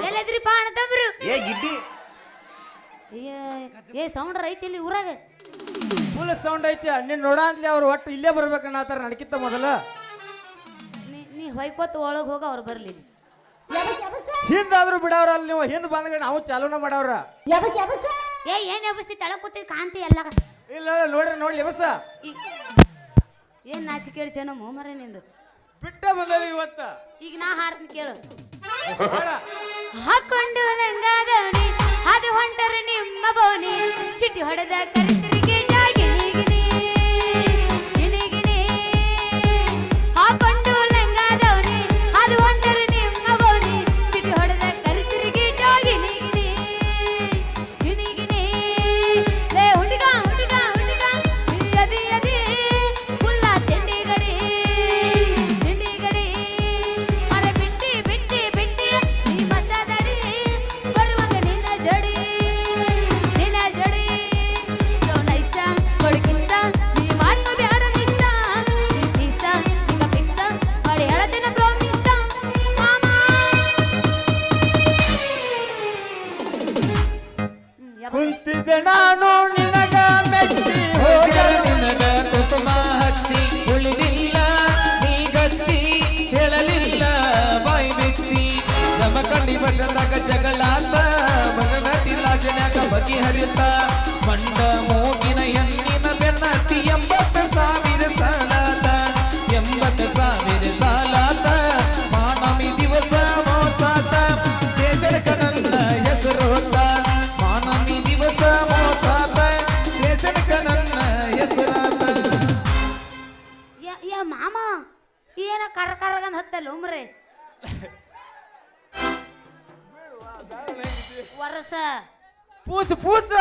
ಎಲ್ಲದ್ರಿಪ್ಪ ಅಣ್ಣತಂಬ್ರು ಏ ಗಿಡ್ಡಿ ಏ ಸೌಂಡ್ ಐತಿ ಇಲ್ಲಿ ಊರಾಗ ಫುಲ್ ಸೌಂಡ್ ಐತಿ ನೀನ್ ನೋಡ ಅಂತಲೇ ಅವ್ರು ಒಟ್ಟು ಇಲ್ಲೇ ಬರ್ಬೇಕನ್ನತ್ತಾರ ನಡಕಿತ್ತ ಮೊದಲ ನೀ ಹೊಯ್ಕೋತ ಒಳಗೆ ಹೋಗ ಅವ್ರು ಬರ್ಲಿ ಹಿಂದಾದ್ರೂ ಬಿಡವ್ರ ಅಲ್ಲಿ ನೀವು ಹಿಂದ್ ಬಂದ್ಗ ನಾವು ಚಾಲೂನ ಮಾಡವ್ರ ಏ ಏನ್ ಎಬಸ್ತಿ ತಳ ಕೂತಿ ಕಾಣ್ತಿ ಎಲ್ಲ ಇಲ್ಲ ನೋಡಿ ಹೊಸ ಏನ್ ನಾಚಿಕೇಳಿ ಚೆನ್ನಮ್ಮ ಮರ ನಿಂದು ಬಿಟ್ಟ ಬಂದದ ಇವತ್ತ ಈಗ ನಾ ಹಾಡ್ತೀನಿ ಕೇಳು ಹಾಡ. ಹಾಕೊಂಡು ಲಂಗಾದವನಿ ಅದು ಹೊಂಟರ ನಿಮ್ಮ ಬೋನಿ ಸಿಟಿ ಹೊಡೆದ ಕರಿತಿರಿಗೆ ಗಿಣಿ ಗಿಣಿ ಹಾಕೊಂಡು ಲಂಗಾದವನಿ ಅದು ಹೊಂಟರ ನಿಮ್ಮ ಬೋನಿ ಸಿಟಿ ಹೊಡೆದ ಕರಿತಿರಿಗೆ ಗಿಣಿ ಗಿಣಿ ಲೇ ಹುಡುಗ ಅದಿ ಫುಲ್ಲ ತಿಂಡಿ ಗಡಿ ಅರ ಬಿಟ್ಟಿ ನೀ ಮತ್ತದಡಿ ಬರುವಾಗ ನಿನ್ನ ಜಡಿ ಸೋ ನೈಸ ಕೊಡಕಿಸ್ತ ನೀ ಮಾಡ್ಕೋ ಬ್ಯಾಡ ಮಿಸ್ತ ಮಿಸ್ತ ಈಗ ಫಿಕ್ಸ ಮಾಡಿ ಹೇಳದಿನ ಪ್ರೋಮಿಸ್ತ ಮಾಮಾ ಕುಂತಿದ್ದೆ ನಾನು ನಿನಗ ಮೆಚ್ಚಿ ಹೋಗ್ಯಾರ ನಿನಗ ಕುಸುಮ ಹಚ್ಚಿ ಉಳಿದಿಲ್ಲ ನೀಗಚ್ಚಿ ಹೇಳಲಿಲ್ಲ ಬಾಯಿ ಬೆಚ್ಚಿ ನಮ್ಮ ಕಣ್ಣಿ ಬಣ್ಣದಾಗ ಜಗಳಾತ ಮನನಟಿ ಲಾಜನ್ಯಾಗ ಬಗೆಹರಿತ ಮಂಡ ಮೂಗಿನ ಹೆಣ್ಣಿನ ಬೆನ್ನತ್ತಿ 80,000 ಸಾಲಾತ 80,000 ಸಾಲಾತ ಮಾನವಿ ದಿವಸ ಮೋಸಾತ ದೇಶಕ ನನ್ನ ಹೆಸರೋತ ಮಾನವಿ ದಿವಸ ಮೋಸಾತ ದೇಶಕ ನನ್ನ ಹೆಸರಾತ ಯಾ ಮಾಮ ಏನ ಕರ್ಗಂದ ಹತ್ತಲ್ಲ ಉಮ್ರೆ ವರಸ ಪೂಚ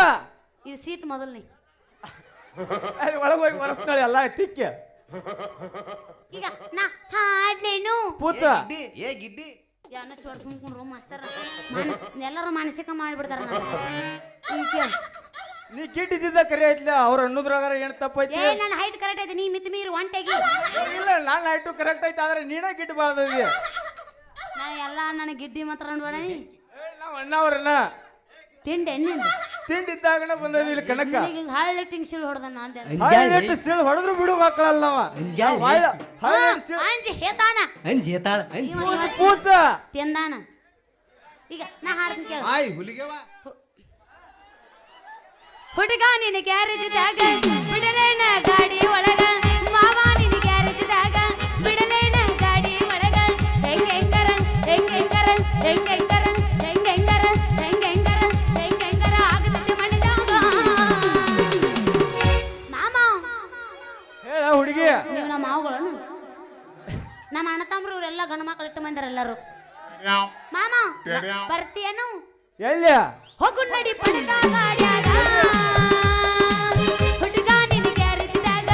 ಇದು ಸೀಟ್ ಮೊದಲ್ನಿ ಅಲ್ಲಿ ಒಳಗೆ ಹೋಗಿ ಒರೆಸ್ತಾಳೆ ಎಲ್ಲ ತಿಕ್ಕೆ ಈಗ ನಾ ಹಾಡ್ಲೇನು ಪೂಚ ಏ ಗಿಡ್ಡಿ ಯಾನಶ್ವರ್ ಸುಮ್ಕೊಂಡ್ರು ಮಾಸ್ತರ ಎಲ್ಲರೂ ಮಾನಸಿಕ ಮಾಡಿಬಿಡ್ತಾರ ನೀ ಗಿಟ್ಟಿದ್ದ ಕರೆ ಐತ್ಲ ಅವ್ರ ಅನ್ನೋದ್ರಾಗ ಏನ್ ತಪ್ಪೈತಿ ಏ ನನ್ನ ಹೈಟ್ ಕರೆಕ್ಟ್ ಐತೆ ನೀ ಮಿತ್ ಮೀರಿ ಒಂಟೆಗಿ ಇಲ್ಲ ನಾನು ಹೈಟು ಕರೆಕ್ಟ್ ಐತೆ ಆದ್ರೆ ನೀನ ಗಿಟ್ಟು ಬಾಳ್ದದಿ ನಾನು ಎಲ್ಲ ನನ್ನ ಗಿಡ್ಡಿ ಮಾತ್ರ ಅನ್ಬೇಡ ನೀ ನಾವು ಅಣ್ಣವ್ರನ್ನ ತಿಂಡೆ ನಿಂದು ತಿಂಡಿದ್ದಾಗನ ಬಂದದಿ ಇಲ್ಲಿ ಕನಕ ನಿನಗೆ ಹಳ್ಳಿ ಟಿಂಗ್ಸಿಲ್ ಹೊಡೆದ ನಾನು ಹೈಲೈಟ್ ಸಿಳ್ ಹೊಡೆದ್ರು ಬಿಡು ಮಕ್ಕಳಲ್ಲ ಅಂಜಿ ಹೇತಾನ ಪೂಚ ತಿಂದಾನ ಈಗ ನಾ ಹಾಡ್ತೀನಿ ಕೇಳು ಆಯ್ ಹುಲಿಗೆವ ಹುಡುಗ ನಿನ್ನ ಗ್ಯಾರೇಜ್ದಾಗ ಬಿಡಲೇನ ಗಾಡಿ ಒಳಗ ಮಾವ ನಿನ್ನ ಗ್ಯಾರೇಜ್ದಾಗ ಬಿಡಲೇನ ಗಾಡಿ ಒಳಗ ಹೆಂಗೆಂಗರ ಆಗತ್ತೆ ಮಣ್ಣದಾಗ ಮಾಮ ಹೇಳ ಹುಡುಗಿ ನೀವು ನಮ್ಮ ಮಾವುಗಳನ್ನು ನಮ್ಮ ಅಣ್ಣ ತಮ್ಮರು ಇವರೆಲ್ಲ ಗಂಡ ಮಕ್ಕಳು ಇಟ್ಟು ಬಂದಾರ ಎಲ್ಲರೂ ಮಾಮ ಬರ್ತೀಯನು ಎಲ್ಲಿ ಹೋಗು ನಡಿ ಪಡಗ ಗಾಡ್ಯಾಗ ಹುಡುಗ ನಿನ್ನ ಗ್ಯಾರೇಜ್ದಾಗ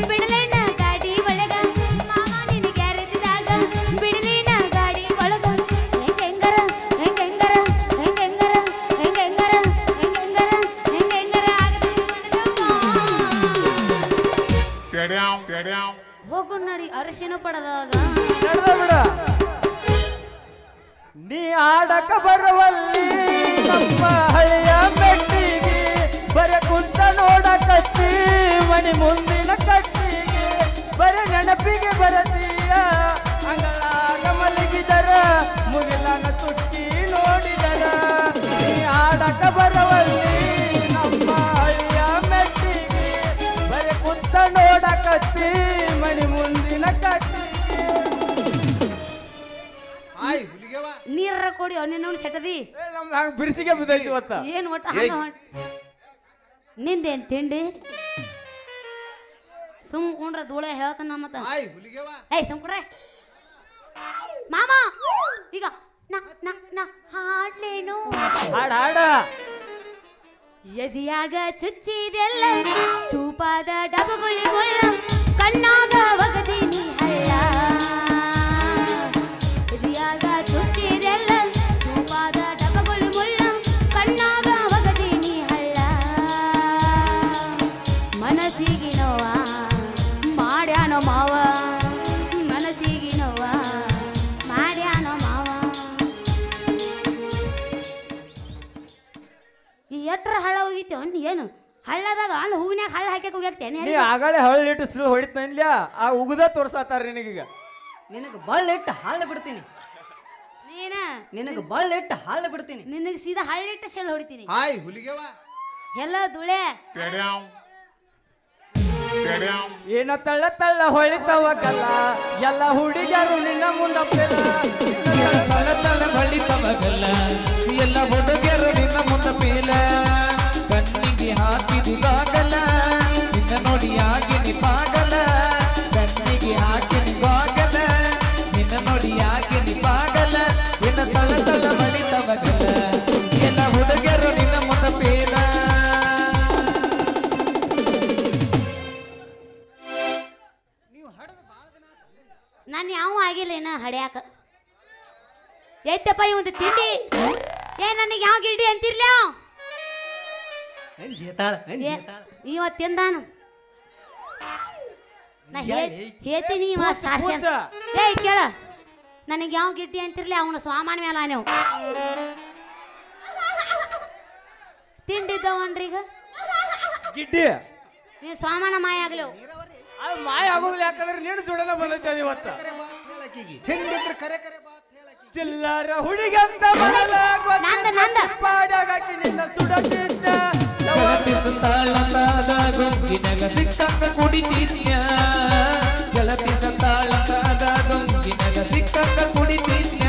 ಬಿಡಲೇನ ಗಾಡಿ ಒಳಗ ಮಾಮ ನಿನ್ನ ಗ್ಯಾರೇಜ್ದಾಗ ಬಿಡಲೇನ ಗಾಡಿ ಒಳಗ ಹೆಂಗೆಂಗರ ಆಗತ್ತೆ ಹೋಗು ನಡಿ ಅರಿಶಿನ ಪಡದಾಗ ನಡೆದ ಬಿಡ ನೀ ಆಡಕ ಬರವಲ್ಲಿ ನಮ್ಮ ಹಳೆಯ ಮೆಟ್ಟಿಗೆ ಬರೆ ಕುಂತ ನೋಡಕತ್ತಿ ಮನಿ ಮುಂದಿನ ಕಟ್ಟಿಗೆ ಬರೆ ನೆನಪಿಗೆ ಬರತೀಯ ಅಂಗಳಾಗ ಮಲಗಿದರ ಮುಗಿಲನ ತುಕ್ಕಿ ನೋಡಿದರ ನೀ ಆಡಕ ಬರವಲ್ಲಿ ನಮ್ಮ ಹಳೆಯ ಮೆಟ್ಟಿಗೆ ಬರೆ ಕುಂತ ನೋಡಕತ್ತಿ ಮನಿ ಮುಂದಿನ ಕಟ್ಟಿಗೆ ಆಯ್ ಹುಲಿಗೆವ ನೀರ ಕೊಡಿ ಅವನೇನು ಸೆಟದಿ ನಮ್ದು ಹಂಗೆ ಬಿರ್ಸಿಗೆ ಬಿದ್ದೈತಿ ಇವತ್ತ ಏನು ಒಟ್ಟ ಹಂಗ ನಿಂದೇನ್ ತಿಂಡಿ ಸುಮ್ಕೊಂಡ್ರ ಧೂಳೆ ಹೇಳ್ತಾನ ಮತ್ತ ಆಯ್ ಹುಲಿಗೆವ ಏಯ್ ಸುಮ್ಕೊಂಡ್ರೆ ಮಾಮ ಈಗ ನಾ ಹಾಡ್ಲೇನು ಹಾಡ ಎದಿಯಾಗ ಚುಚ್ಚಿದೆಲ್ಲ ಚೂಪಾದ ಡಬಗುಳಿ ಮುಳ್ಳ ಕಣ್ಣಾಗ ಒಗದೀನಿ ಹಳ್ಳ ಎದಿಯಾಗ ಚುಚ್ಚಿದೆಲ್ಲ ಚೂಪಾದ ಡಬಗುಳಿ ಮುಳ್ಳ ಕಣ್ಣಾಗ ಒಗದೀನಿ ಹಳ್ಳ ಮನಸ್ಸಿಗೆ ನೋವ ಮಾಡ್ಯಾನೋ ಮಾವ ಮನಸ್ಸಿಗೆ ನೋವ ಮಾಡ್ಯಾನೋ ಮಾವ ಎಟ್ರ ಹಳ್ಳ ಹೋಗಿತ್ತು ನೀ ಏನು ಹಳ್ಳದಾಗ ಅಲ್ಲಿ ಹೂವಿನ್ಯಾಗ ಹಳ್ಳ ಹಾಕ್ಯಾಕ ಹೋಗ್ಯಾಕ್ತೇನೆ ನೀ ಆಗಳೇ ಹಳ್ಳಿಟ್ಟು ಸಿಲ್ ಹೊಡಿತನ್ಲ್ಯ ಆ ಉಗುದ ತೋರ್ಸಾತಾರ ನಿನಗೀಗ ನಿನಗೆ ಬಳ್ಳಿಟ್ಟು ಹಾಳು ಬಿಡ್ತೀನಿ ನೀನ ನಿನಗೆ ಬಳ್ಳಿಟ್ಟು ಹಾಳು ಬಿಡ್ತೀನಿ ನಿನಗೆ ಸೀದಾ ಹಳ್ಳಿಟ್ಟು ಶೆಲ್ ಹೊಡಿತೀನಿ ಹಾಯ್ ಹುಲಿಗೆವ ಎಲ್ಲ ದುಳೆ ಏನ ತಳ್ಳ ತಳ್ಳ ಹೊಳಿತಾವ ಕಲ್ಲ ಎಲ್ಲ ಹುಡುಗಿಯರು ನಿನ್ನ ಮುಂದಪ್ಪೆಲ್ಲ ತಳ ತಳ ಬಳಿತವಗಲ್ಲ ಎಲ್ಲ ಹುಡುಗರು ನಿನ್ನ ಮುಂದ ಪೇಲ ಕಣ್ಣಿಗೆ ಹಾಕಿದುದಾಗಲ್ಲ ನಿನ್ನ ನೋಡಿ ಆಗಿನಿ ಪಾಗಲ ಕಣ್ಣಿಗೆ ಹಾಕಿನಿ ಬಾಗಲ ನಿನ್ನ ನೋಡಿ ಆಗಿನಿ ಪಾಗಲ ನಿನ್ನ ತಳ ತಳ ಬಳಿತವಗಲ್ಲ ಎಲ್ಲ ಹುಡುಗರು ನಿನ್ನ ಮುಂದ ಪೇಲ ನಾನು ಯಾವ ಆಗಿಲ್ಲ ಏನ ಹಡ್ಯಾಕ ಐತಪ್ಪ ಇವಂದು ತಿಂಡಿ ಏ ನನಗೆ ಯಾವ ಗಿಡ್ಡಿ ಅಂತಿರ್ಲ ಇವ ತಿಂದಾನ ನಾ ಹೇಳ್ತೀನಿ ಇವ ಸಾರ್ಸಿ ಅಂತ. ಏ ಕೇಳ ನನಗೆ ಯಾವ ಗಿಡ್ಡಿ ಅಂತಿರ್ಲಿ ಅವನ ಸ್ವಾಮಾನ ಮೇಲೆ ನೀವು ತಿಂಡಿದ್ದವನ್ರಿ ಈಗ ಗಿಡ್ಡಿ ನೀ ಸ್ವಾಮಾನ ಮಾಯ ಆಗ್ಲೇವು ಅದು ಮಾಯ ಆಗೋದಿಲ್ಲ ಯಾಕಂದ್ರೆ ನೀನು ಜೋಡನ ಬಂದೈತೆ ಇವತ್ತ ತಿಂಡಿದ್ರೆ ಕರೆ ಕರೆ ಬಾತ್ ಹೇಳಕಿ ಚಿಲ್ಲರ ಹುಡುಗಂತ ಬರಲ ನಂದ. ಪಾಡಾಗಿ ನಿನ್ನ ಸುಡತಿದ್ದ ಗೆಳತಿಸುತ್ತಾಳಂತಾದ ಗೊಂಗಿನಗ ಸಿಕ್ಕಂಗ ಕುಡಿತಿದ್ಯ ಗೆಳತಿಸುತ್ತಾಳಂತಾದ ಗೊಂಗಿನಗ ಸಿಕ್ಕಂಗ ಕುಡಿತಿದ್ಯ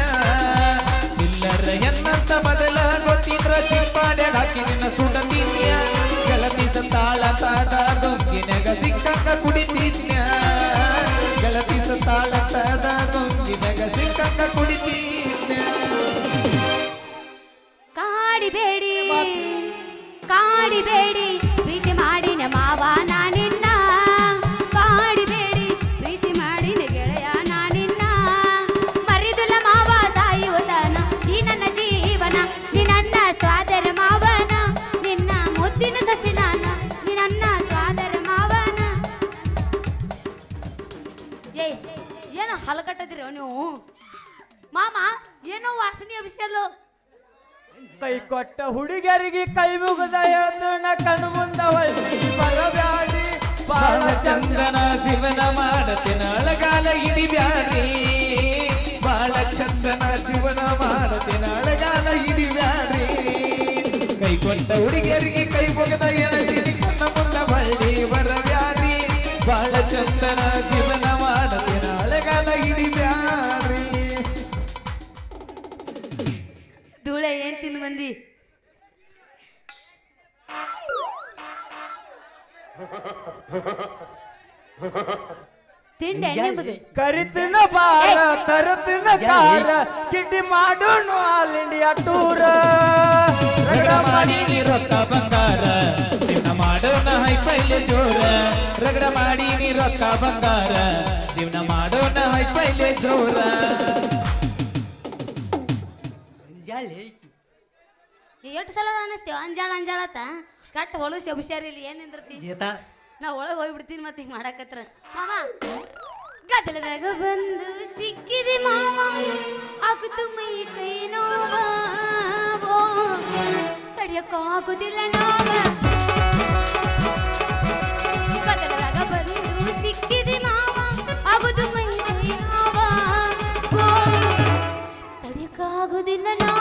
ಚಿಲ್ಲರ ಎನ್ನಂತ ಬದಲ ಗೊತ್ತಿದ್ರ ಚಿಪ್ಪಾಡೆ ಹಾಕಿ ನಿನ್ನ ಸುಡತಿದ್ಯ ಗೆಳತಿಸುತ್ತಾಳಂತಾದ ಗೊಂಗಿನಗ ಸಿಕ್ಕಂಗ ಕುಡಿತಿದ್ಯ ಗೆಳತಿಸುತ್ತಾಳಂತಾದ ಗೊಂಗಿನಗ ಸಿಕ್ಕಂಗ ಕುಡಿತಿದ್ಯ ಕಾಡಿಬೇಡಿ ಪ್ರೀತಿ ಮಾಡಿನ ಮಾವ ನಾನಿನ್ನ ಕಾಡಿಬೇಡಿ ಪ್ರೀತಿ ಮಾಡಿನ ಗೆಳೆಯ ನಾನಿನ್ನ ಮರಿದುಲ ಮಾವ ಸಾಯುವುದನ ಈ ನನ್ನ ಜೀವನ ನೀ ನನ್ನ ಸ್ವಾದರ ಮಾವನ ನಿನ್ನ ಮುದ್ದಿನ ಸಸಿ ನಾನ ನೀ ನನ್ನ ಸ್ವಾದರ ಮಾವನ ಏ ಏನೋ ಹಲಕಟ್ಟದಿರೋ ನೀವು ಮಾಮ ಏನೋ ವಾಸನೆ ಅಭಿಷೇಲು ಕೈ ಕೊಟ್ಟ ಹುಡುಗರಿಗೆ ಕೈ ಮುಗದ ಹೇಳ್ದಣ ಕಣ್ಣು ಮುಂದ ಹೊಳ್ಳಿ ಬರಬ್ಯಾಡಿ ಬಾಳ ಚಂದನ ಜೀವನ ಮಾಡತಿನ ಅಳಗಾಲ ಹಿಡಿಬ್ಯಾಡ್ರಿ ಬಾಳ ಚಂದನ ಜೀವನ ಮಾಡತಿನ ಅಳಗಾಲ ಹಿಡಿಬ್ಯಾಡ್ರಿ ಕೈ ಕೊಟ್ಟ ಹುಡುಗಿಯರಿಗೆ ಕೈ ಮುಗದ ಎಳದಿರಿ ಕಣ್ಣ ಮುಂದ ಬಳ್ಳಿ ಬರಬ್ಯಾಡ್ರಿ ಬಾಳ ಚಂದನ ಜೀವನ ಮಾಡತಿನ ಅಳಗಾಲ ಹಿಡಿಬ್ಯಾಡ್ರಿ ಧೂಳೆ ಏನ್ ತಿಂದು ಬಂದಿ ತಿಂಡಿ ಎಣ್ಣೆ ಕರಿತಿನ ಬಾರ ತರತಿನ ಕಾರ ಕಿಡ್ಡಿ ಮಾಡೋಣ ಆಲ್ ಇಂಡಿಯಾ ಟೂರ್ ರಗಡ ಮಾಡಿ ನೀ ರೊಕ್ಕ ಬಂಗಾರ ಜೀವನ ಮಾಡೋಣ ಹೈಪೈಲೆ ಜೋರ ರಗಡ ಮಾಡಿ ನೀ ರೊಕ್ಕ ಬಂಗಾರ ಜೀವನ ಮಾಡೋಣ ಹೈಪೈಲೆ ಜೋರ ಎಷ್ಟು ಸಲ ಅನಿಸ್ತೇವ ಅಂಜಾಳತ್ತ ಕಟ್ ಹೊಲಸು ಹುಷಾರಿಲ್ಲ ಏನ್ ನಿಂದಿರ್ತಿ ನಾ ಒಳಗೆ ಹೋಗ್ಬಿಡ್ತೀನಿ ಮತ್ತೆ ಹಿಂಗೆ ಮಾಡಕತ್ರ ಮಾಮ ಗದ್ದಲದಾಗ ಬಂದು ಸಿಕ್ಕಿದೆ ಮಾವ ಆಗುತ್ತು ಮೈ ಕೈ ನೋವ ತಡಿಯಕ್ಕಾಗುದಿಲ್ಲ ನೋವ ಗದ್ದಲದಾಗ ಬಂದು ಸಿಕ್ಕಿದೆ ಮಾವ ಆಗುದು ಮೈ ಕೈ ನೋವ ತಡಿಯಕ್ಕಾಗುದಿಲ್ಲ ನೋವ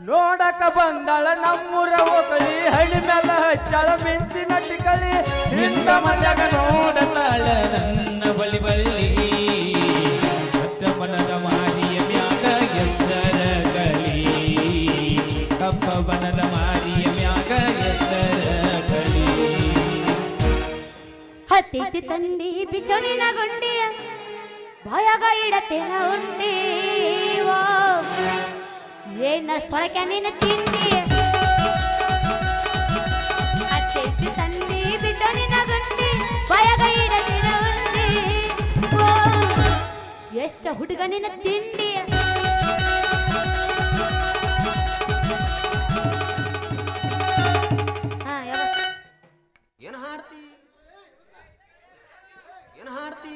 ನೋಡಕ ಬಂದಳ ನಮ್ಮೂರ ಹೋಗಳಿ ಹಳ್ಳಿ ಮೇಲೆ ಹಚ್ಚಳ ಮಿಂಚಿನ ಟಿಕಳಿ ನಿನ್ನ ಮಜಗ ನೋಡತಾಳ ನನ್ನ ಬಳಿ ಬಳ್ಳಿ ಮನದ ಮಾರಿಯ ಮ್ಯಾಗ ಎಷ್ಟರ ಕಳಿ ಕಪ್ಪ ಬನದ ಮಾರಿಯ ಮ್ಯಾಗ ಎಷ್ಟರ ಕಳಿ ಹತ್ತಿತ್ತು ತಂಡಿ ಬಿಚೋಣಿನ ಗುಂಡಿಯ ಭಯಗ ಇಡತೇನ ಉಂಡಿ ಓ ಏನ ಸೊಳಕೆ ನಿನ್ನ ತಿಂಡಿ ಹತ್ತಿತ್ತು ತಂಡಿ ಬಿಚೋಣಿನ ಗುಂಡಿ ಭಯಗ ಇಡತೇನ ಉಂಡಿ ಓ ಎಷ್ಟ ಹುಡುಗ ನಿನ್ನ ತಿಂಡಿ ಏನು ಹಾಡ್ತಿ ಏನು ಹಾಡ್ತಿ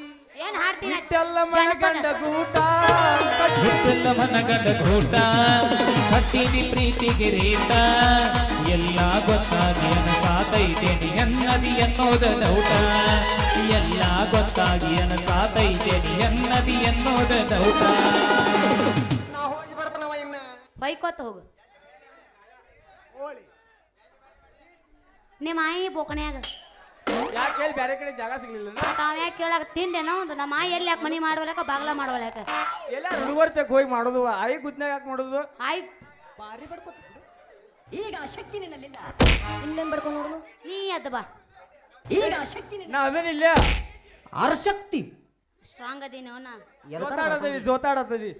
ಏನ್ ಹಾಡ್ತೀನಿ ಇಟ್ಟೆಲ್ಲ ಮನಗಂಡ ಗೂಟ ಹುಟ್ಟೆಲ್ಲ ಮನಗಂಡ ಘೋಟ ಕಟ್ಟಿನಿ ಪ್ರೀತಿಗೆ ರೇಟ ಎಲ್ಲ ಗೊತ್ತಾಗಿ ಅನಸಾತೈತೇನಿ ಎನ್ನದಿ ಅನ್ನೋದ ಡೌಟ ಎಲ್ಲ ಗೊತ್ತಾಗಿ ಅನಸಾತೈತೇನಿ ಎನ್ನದಿ ಅನ್ನೋದ ಡೌಟ ಬೈಕೋತ ಹೋಗು ನಿಮ್ಮ ಆಯಿ ಬೋಕಣ್ಯಾಗ ಯಾಕೆ ಹೇಳಿ ಬೇರೆ ಕಡೆ ಜಾಗ ಸಿಗ್ಲಿಲ್ಲ ತಾವ್ ಯಾಕೆ ಕೇಳಾಕ ತಿಂಡೇನೋ ಒಂದು ನಮ್ಮ ಆಯಿ ಎಲ್ಲಿ ಯಾಕೆ ಮನಿ ಮಾಡ್ವಲ್ಯಾಕ ಬಾಗ್ಲ ಮಾಡ್ವಲ್ಯಾಕ ಎಲ್ಲ ಹುಡುಗರ್ತಕ್ಕೆ ಹೋಗಿ ಮಾಡೋದು ಆಯಿ ಗುದ್ನಾಗ ಯಾಕೆ ಮಾಡೋದು ಆಯ್ ಬಾರಿ ಬಡ್ಕೋತ ಈಗ ಆ ಶಕ್ತಿ ನಿನ್ನಲ್ಲಿಲ್ಲ ಇನ್ನೇನ್ ಬಡ್ಕೊಂಡು ನೋಡು ನೀ ಅದ ಬಾ ಈಗ ಆ ಶಕ್ತಿ ನಾ ಅದನ್ನಿಲ್ಲ ಆರ್ಶಕ್ತಿ ಸ್ಟ್ರಾಂಗ್ ಅದೇನೋ ನಾ ಜೋತಾಡತದಿ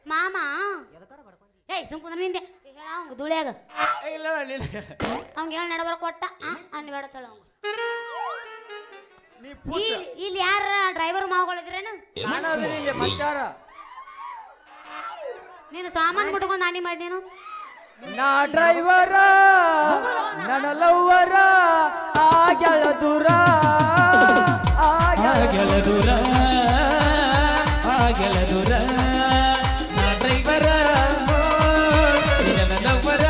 ಮಾಮ ಏಯ್ ಸುಮ್ಕುಂದ್ರ ನಿಂದೆ ಹೇಳ ಅವಂಗ ಧೂಳ್ಯಾಗ ಇಲ್ಲ ಅವಂಗ ಹೇಳ ನಡಬರ ಕೊಟ್ಟ ಅನ್ ಬೇಡತ್ತಳ ಅವಂಗ ನೀ ಪೂಜ ಇಲ್ಲಿ ಯಾರ ಡ್ರೈವರ್ ಮಾವುಗಳಿದ್ರೇನು ನಾನು ಅದನ್ನಿಲ್ಲ ಮತ್ತಾರ ನೀನು ಸಾಮಾನು ಬಿಟ್ಕೊಂಡು ನಾನಿ ಮಾಡಿ ನೀನು ನಾ ಡ್ರೈವರ ನನ್ನ ಲವ್ವರ ಆಗ್ಯಾಳ ದೂರ ಆಗಲ ದೂರ ಆಗಲ ದೂರ ನಾ ಡ್ರೈವರ ನಿನ್ನ ಲವ್ವರ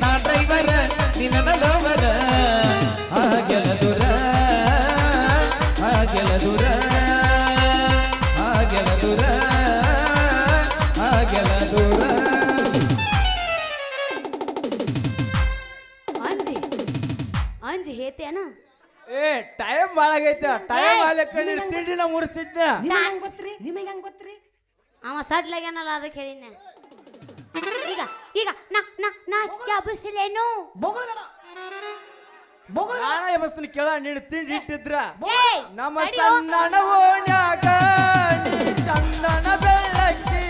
ನಾ ಡ್ರೈವರ ನಿನ್ನ ಲವ್ವರ ಆಗಲ ದೂರ ಆಗಲ ದೂರ ಆಗಲ ದೂರ ಆಗಲ ದೂರ ಅಂಜಿ ಅಂಜಿ ಹೇತೇನ ಏ ಟೈಮ್ ಭಾಳ ಆಗೈತೆ ಟೈಮ್ ಆಗ್ಲಕ್ಕ ನೀನು ತಿಂಡಿನ ಮುರಿಸ್ತಿದ್ನ ನಿಮಗೆ ಹೆಂಗ್ ಗೊತ್ತ್ರಿ ನಿಮಗೆ ಹೆಂಗ್ ಗೊತ್ತ್ರಿ ಅವ ಸಡ್ಲಾಗ್ಯಾನಲ್ಲ ಅದಕ್ಕೆ ಹೇಳಿನ ಈಗ ಈಗ ನಾ ನಾ ನಾ ಕ್ಯಾಬಸಿಲೇನು ಬೋಗಳಬೇಡ ಬೋಗಳ ನಾನ ಬಸ್ತೀನಿ ಕೇಳ ನೀನು ತಿಂಡಿ ಇಟ್ಟಿದ್ರ ಏಯ್ ನಮ್ಮ ತಡಿಯೋ. ಸಣ್ಣನ ಓಣ್ಯಾಗ ನೀ ಚಂದನ ಬೆಳಕಿ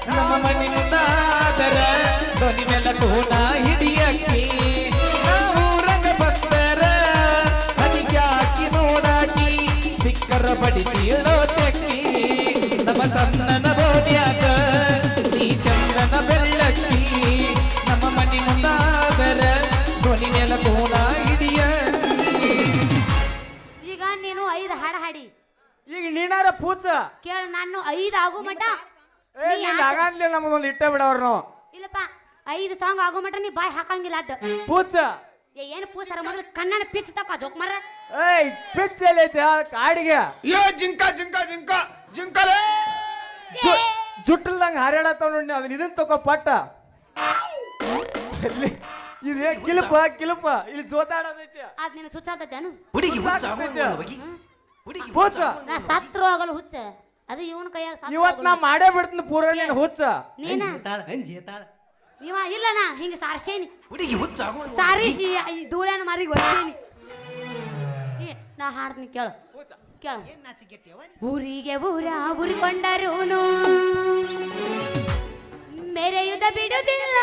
ನಮ್ಮ ಮನೆ ಮುಂದಾದರ ಧ್ವನಿ ಮೆಲಕೋನ ಹಿಡಿಯಕ್ಕಿ ನಾವು ರಂಗ ಭಕ್ತರ ಅದಕ್ಕೆ ಹಾಕಿ ನೋಡಾಕಿ ಸಿಕ್ಕರ ಬಡಿತೀಳೋ ತೆಕ್ಕಿ ನಮ್ಮ ಸಣ್ಣನ ಬೋಡ್ಯಾಗ ನೀ ಚಂದನ ಬೆಳ್ಳಕ್ಕಿ ನಮ್ಮ ಮನೆ ಮುಂದಾದರ ಧ್ವನಿ ಮೆಲಕೋನ ಹಿಡಿಯ ಈಗ ನೀನು 5 ಹಾಡ ಹಾಡಿ ಈಗ ನೀನಾರ ಪೂಜ ಕೇಳ ನಾನು 5 ಆಗೋ ಮಟ ಏ ನೀನ್ ಆಗಂದ್ಲಿ ನಮ್ಮದೊಂದು ಇಟ್ಟೆ ಬಿಡವ್ರ ನಾವು ಇಲ್ಲಪ್ಪ 5 ಸಾಂಗ್ ಆಗೋ ಮಟ ನೀ ಬಾಯ್ ಹಾಕಂಗಿಲ್ಲ ಅಡ್ಡ ಪೂಜ ಏನು ಪೂಸಾರ ಮೊದಲು ಕಣ್ಣನ ಪಿಚ್ ತಕ ಜೋಕ್ ಮರ ಏಯ್ ಪಿಚ್ ಎಲ್ಲೈತೆ ಕಾಡಿಗೆ ಯೋ ಜಿಂಕ ಜಿಂಕ ಜಿಂಕ ಜಿಂಕಲೇ ಜುಟ್ಟಲ್ದಂಗ ಹಾರಾಡತ್ತಾವ ನೋಡಿ ಅದನ್ನ ಇದನ್ನ ತಕೋ ಪಟ್ಟ ಇಲ್ಲಿ ಇದೇ ಕಿಲುಪ ಕಿಲುಪ ಇಲ್ಲಿ ಜೋತಾಡದೈತಿ ಅದ್ ನಿನ್ನ ಸುಚ್ಚಾತೇನು ಪೂಜ ನಾ ಸತ್ರು ಆಗಲ್ಲ ಹುಚ್ಚ ಅದು ಇವನ ಕೈಯಾಗ ಸತ್ರು ಇವತ್ ನಾ ಮಾಡೇ ಬಿಡ್ತೀನಿ ಪೂರ ನೀನ್ ಹುಚ್ಚ ನೀನ ಇವ ಇಲ್ಲ ನಾ ಹಿಂಗ ಸಾರ್ಸೇನಿ ಸಾರಿಸಿ ಈ ಧೂಳನ ಮಾರಿ ಗೊತ್ತೇನಿ ನಾ ಹಾಡ್ತೀನಿ ಕೇಳ ಕೇಳ ಊರಿಗೆ ಊರ ಉರಿಕೊಂಡರೂನು ಮೆರೆಯುದ ಬಿಡುದಿಲ್ಲ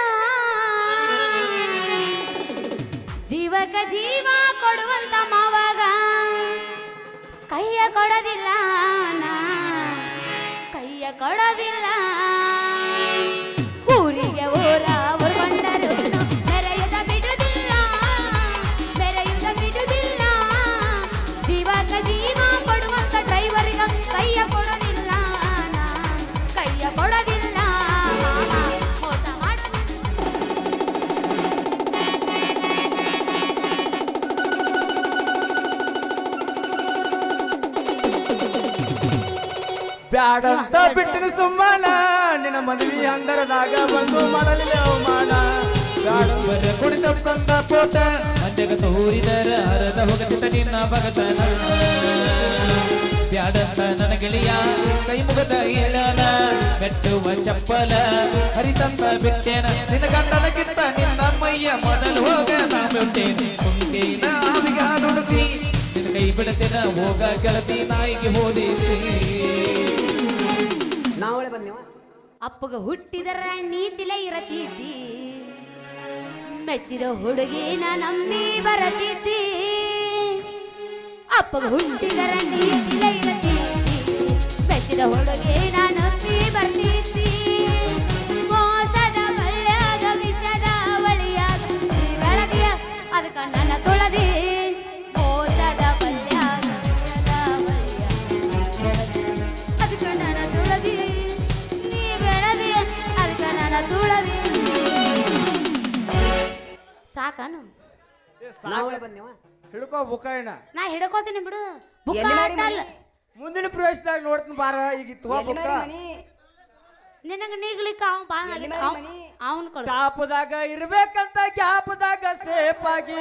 ಜೀವಕ ಜೀವ ಕೊಡುವಂತ ಮಾವಾಗ ಕೈಯ ಕೊಡೋದಿಲ್ಲ ನಾ ಕೈಯ ಕೊಡೋದಿಲ್ಲ ಊರಿಗೆ ಊರ ಉರ್ಕೊಂಡರೂನು ಮೆರೆಯುದ ಬಿಡುದಿಲ್ಲ ಮೆರೆಯುದ ಬಿಡುದಿಲ್ಲ ಜೀವಕ ಜೀವ ಕೊಡುವಂತ ಡ್ರೈವರಿಗ ಕೈಯ ಕೊಡೋದಿಲ್ಲ ನಾ ಕೈಯ ಕೊಡೋದಿಲ್ಲ ಮೋಸ ಮಾಡೋದಿಲ್ಲ ಬ್ಯಾಡಂತ ಬಿಟ್ಟಿನ ಸುಮ್ಮನ ನಿನ್ನ ಮದುವೆ ಹಂದರದಾಗ ಬಂದು ಮಾಡಲಿಲ್ಲ ಅವಮಾನ ಬರ ಕುಡಿತಕ್ಕಂತ ಪೋಟ ಅಂಜಗ ತೋರಿದರ ಹರದ ಹೋಗತಿತ ನಿನ್ನ ಭಗತನ ಬ್ಯಾಡಂತ ನನ್ನ ಗೆಳೆಯ ಕೈ ಮುಗದ ಹೇಳನ ಕಟ್ಟುವ ಚಪ್ಪಲ ಹರಿತಂತ ಬಿಟ್ಟೇನ ನಿನ್ನ ಗಂಡನಕ್ಕಿಂತ ನಿನ್ನ ಮೈಯ ಮೊದಲು ಹೋಗ ನಾ ಬಿಟ್ಟೇನೆ ಮುಂದೇನ ಆವಿಗ ನುಡಿಸಿ ನಿನ್ನ ಕೈ ಬಿಡತೇನ ಹೋಗ ಗೆಳತಿ ನಾಯಿಗೆ ಹೋದೇಸಿ ನಾವಳೆ ಬಂದೇವ ಅಪ್ಪಗ ಹುಟ್ಟಿದರ ನೀತಿಲೆ ಇರತೀತಿ ಮೆಚ್ಚಿದ ಹುಡುಗಿನ ನಂಬಿ ಬರತೀತಿ ಅಪ್ಪಗ ಹುಟ್ಟಿದರ ನೀತಿಲೆ ಇರತೀತಿ ಮೆಚ್ಚಿದ ಹುಡುಗಿನ ನಂಬಿ ಬರ್ತೀತಿ ಮೋಸದ ಬಳ್ಳ್ಯಾಗ ವಿಷದ ಬಳಿಯಾಗ ಬೆಳದಿಯ ಅದಕ್ಕ ನನ್ನ ತೊಳದಿ ಮೋಸದ ಬಳ್ಳ್ಯಾಗ ವಿಷದ ಸಾಕಾನು ನಾವೇ ಬನ್ನಿವ ಹಿಡ್ಕೋ ಬುಕಾಯಿನ ನಾ ಹಿಡ್ಕೋತೀನಿ ಬಿಡು ಬುಕ್ಕ ಎಲ್ಲಿ ಮಾರಿ ಆಟ ಅಲ್ಲ. ಮುಂದಿನ ಪ್ರವೇಶದಾಗ ನೋಡ್ತೀನಿ ಬಾರ ಈಗ ತಗೋ ಎಲ್ಲಿ ಬುಕ್ಕ ಮಾರಿ ಮನಿ ನಿನಗ ನೀಗ್ಲಿಕ್ಕ ಅವ್ ಬಾಳ ಎಲ್ಲಿ ನಲಿಕ ಮಾರಿ ಮನಿ? ಅವನ್ ಕಳು ಟಾಪದಾಗ ಇರ್ಬೇಕಂತ ಗ್ಯಾಪದಾಗ ಸೇಫ್ ಆಗಿ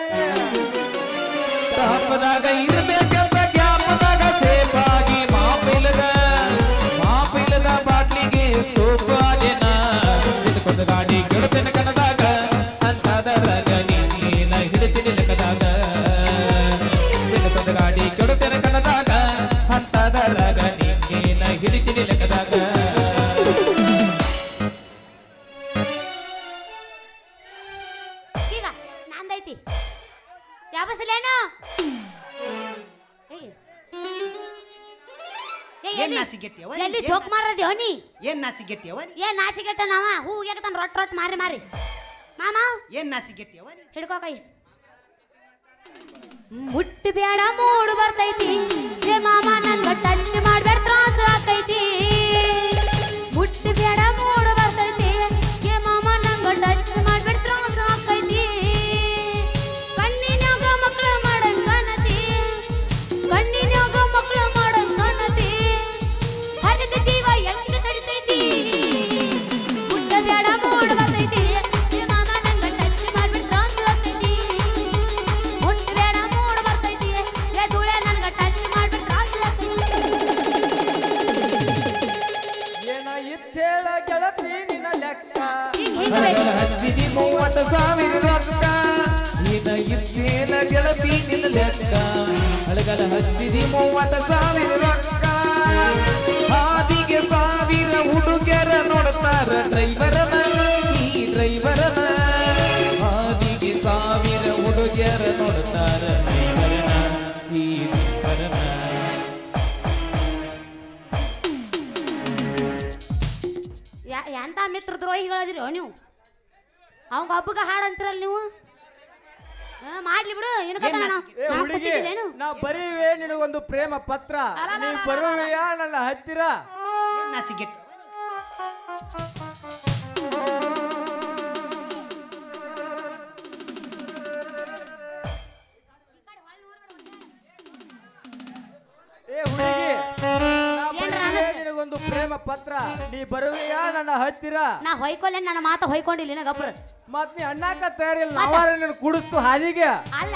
ಟಾಪದಾಗ ಇರ್ಬೇಕಂತ ಗ್ಯಾಪದಾಗ ಸೇಫಾಗಿ ಮಾಪಿಲದ ಬಾಟ್ಲಿಗೆ ಸ್ಕೋಪ್ ಆಗೇನ ತಿನ್ಕೊಂಡ ಗಾಡಿ ಗೆಳತಿನ ಕಣದಾಗ ಅಂತದರಾಗ ನೀನ ಹಿಡಿತೀನಿ ಲೆಕ್ಕದಾಗ ತಿನ್ಕೊಂಡ ಗಾಡಿ ಗೆಳತಿನ ಕಣದಾಗ ಅಂತದರಾಗ ನೀನ ಹಿಡಿತೀನಿ ಲೆಕ್ಕದಾಗ ಈಗ ನಂದೈತಿ ಯಾಬಸಲೇನು ಏನ್ ನಾಚಿಗೆಟ್ಟಿಯವ ಎಲ್ಲಿ ಜೋಕ್ ಮಾರದ್ಯೋ ನೀ ಏನ್ ನಾಚಿಗೆಟ್ಟಿಯವ ಏನ್ ನಾಚಿಗೆಟ್ಟ ನಾವ ಹೂ ಯಾಕತಾನ ರೊಟ್ ಮಾರಿ ಮಾರಿ ಮಾಮ ಏನ್ ನಾಚಿಗೆಟ್ಟಿಯವ ಹಿಡ್ಕೋ ಕೈ ಮುಟ್ಟಿ ಬೇಡ ಮೂಡು ಬರ್ತೈತಿ ಏ ಮಾಮ ನನ್ಗ ಟಚ್ ಮಾಡ್ಬೇಡ ತ್ರಾಸ ಆಕೈತಿ ಮುಟ್ಟಿ ಬೇಡ ಮೂಡು ಬರ್ತೈತಿ ಏ ಮಾಮ ನಂಗ ಟಚ್ ಮಾಡ್ಬೇಡ ತ್ರಾಸ ಆಕೈತಿ ಕಣ್ಣಿನ್ಯಾಗ ಮಕ್ಕಳು ಮಾಡಂಗ್ ಕಾಣತಿ ಕಣ್ಣಿನ್ಯಾಗ ಮಕ್ಕಳು ಮಾಡಂಗ್ ಕಾಣತಿ ಹರಿದ ಜೀವ ಹೆಂಗ ತಡಿತೈತಿ ಮುಟ್ಟ ಬೇಡ ಮೂಡು ಬರ್ತೈತಿ ಏ ಮಾಮ ನಂಗ ಟಚ್ ಮಾಡ್ಬೇಡ ತ್ರಾಸ ಆಕೈತಿ ಮುಟ್ಟ ಬೇಡ ಮೂಡು ಬರ್ತೈತಿ ಏ ಧೂಳೆ ನನ್ಗ ಟಚ್ ಮಾಡ್ಬೇಡ ತ್ರಾಸ ಆಕೈತಿ ಏನ ಇತ್ತೇಳ ಗೆಳತಿ ನಿನ್ನ ಲೆಕ್ಕ ಹಿಂಗ್ ಬೇಕು ಹಚ್ಚಿದಿ 30,000 ರೊಕ್ಕ ಇದ ಇದ್ದೇನ ಗೆಳತಿ ನಿನ್ನ ಲೆಕ್ಕ ಅಳಗಲ ಹಚ್ಚಿದಿ 30,000 ರೊಕ್ಕ ಹಾದಿಗೆ 1000 ಹುಡುಗರ ನೋಡ್ತಾರ ಡ್ರೈವರನ ಈ ಡ್ರೈವರನ ಹಾದಿಗೆ 1000 ಹುಡುಗರ ನೋಡ್ತಾರ ಡ್ರೈವರನ ಈ ಡ್ರೈವರನ ಎಂತ ಮಿತ್ರ ದ್ರೋಹಿಗಳದಿರೋ ನೀವು ಅವಂಗ ಹಬ್ಬಗ ಹಾಡು ಅಂತಿರಲ್ಲ ನೀವು ಮಾಡ್ಲಿ ಬಿಡು ಏ ಹುಡುಗಿ ನಾ ಬರೀವೆ ನಿನಗೊಂದು ಪ್ರೇಮ ಪತ್ರ ನೀ ಬರುವೆಯಾ ನನ್ನ ಹತ್ತಿರ ಏನ್ ನಾಚಿಗೆಟ್ಟಿ ಏ ಹುಡುಗಿ ನಾ ಏನ್ರ ಬರೀವೆ ಅನಸ್ತ? ನಿನಗೊಂದು ಪ್ರೇಮ ಪತ್ರ ನೀ ಬರುವೆಯಾ ನನ್ನ ಹತ್ತಿರ ನಾ ಹೊಯ್ಕೊಲ್ಲೆ ನನ್ನ ಮಾತು ಹೊಯ್ಕೊಂಡಿಲ್ಲ ನಿನಗ ಗಬ್ರ ಮತ್ ನೀ ಅಣ್ಣಾಕ ತಯಾರಿಲ್ಲ ನಾವಾರ ನಿನ್ನ ಕುಡಿಸ್ತು ಹಾದಿಗೆ ಅಲ್ಲ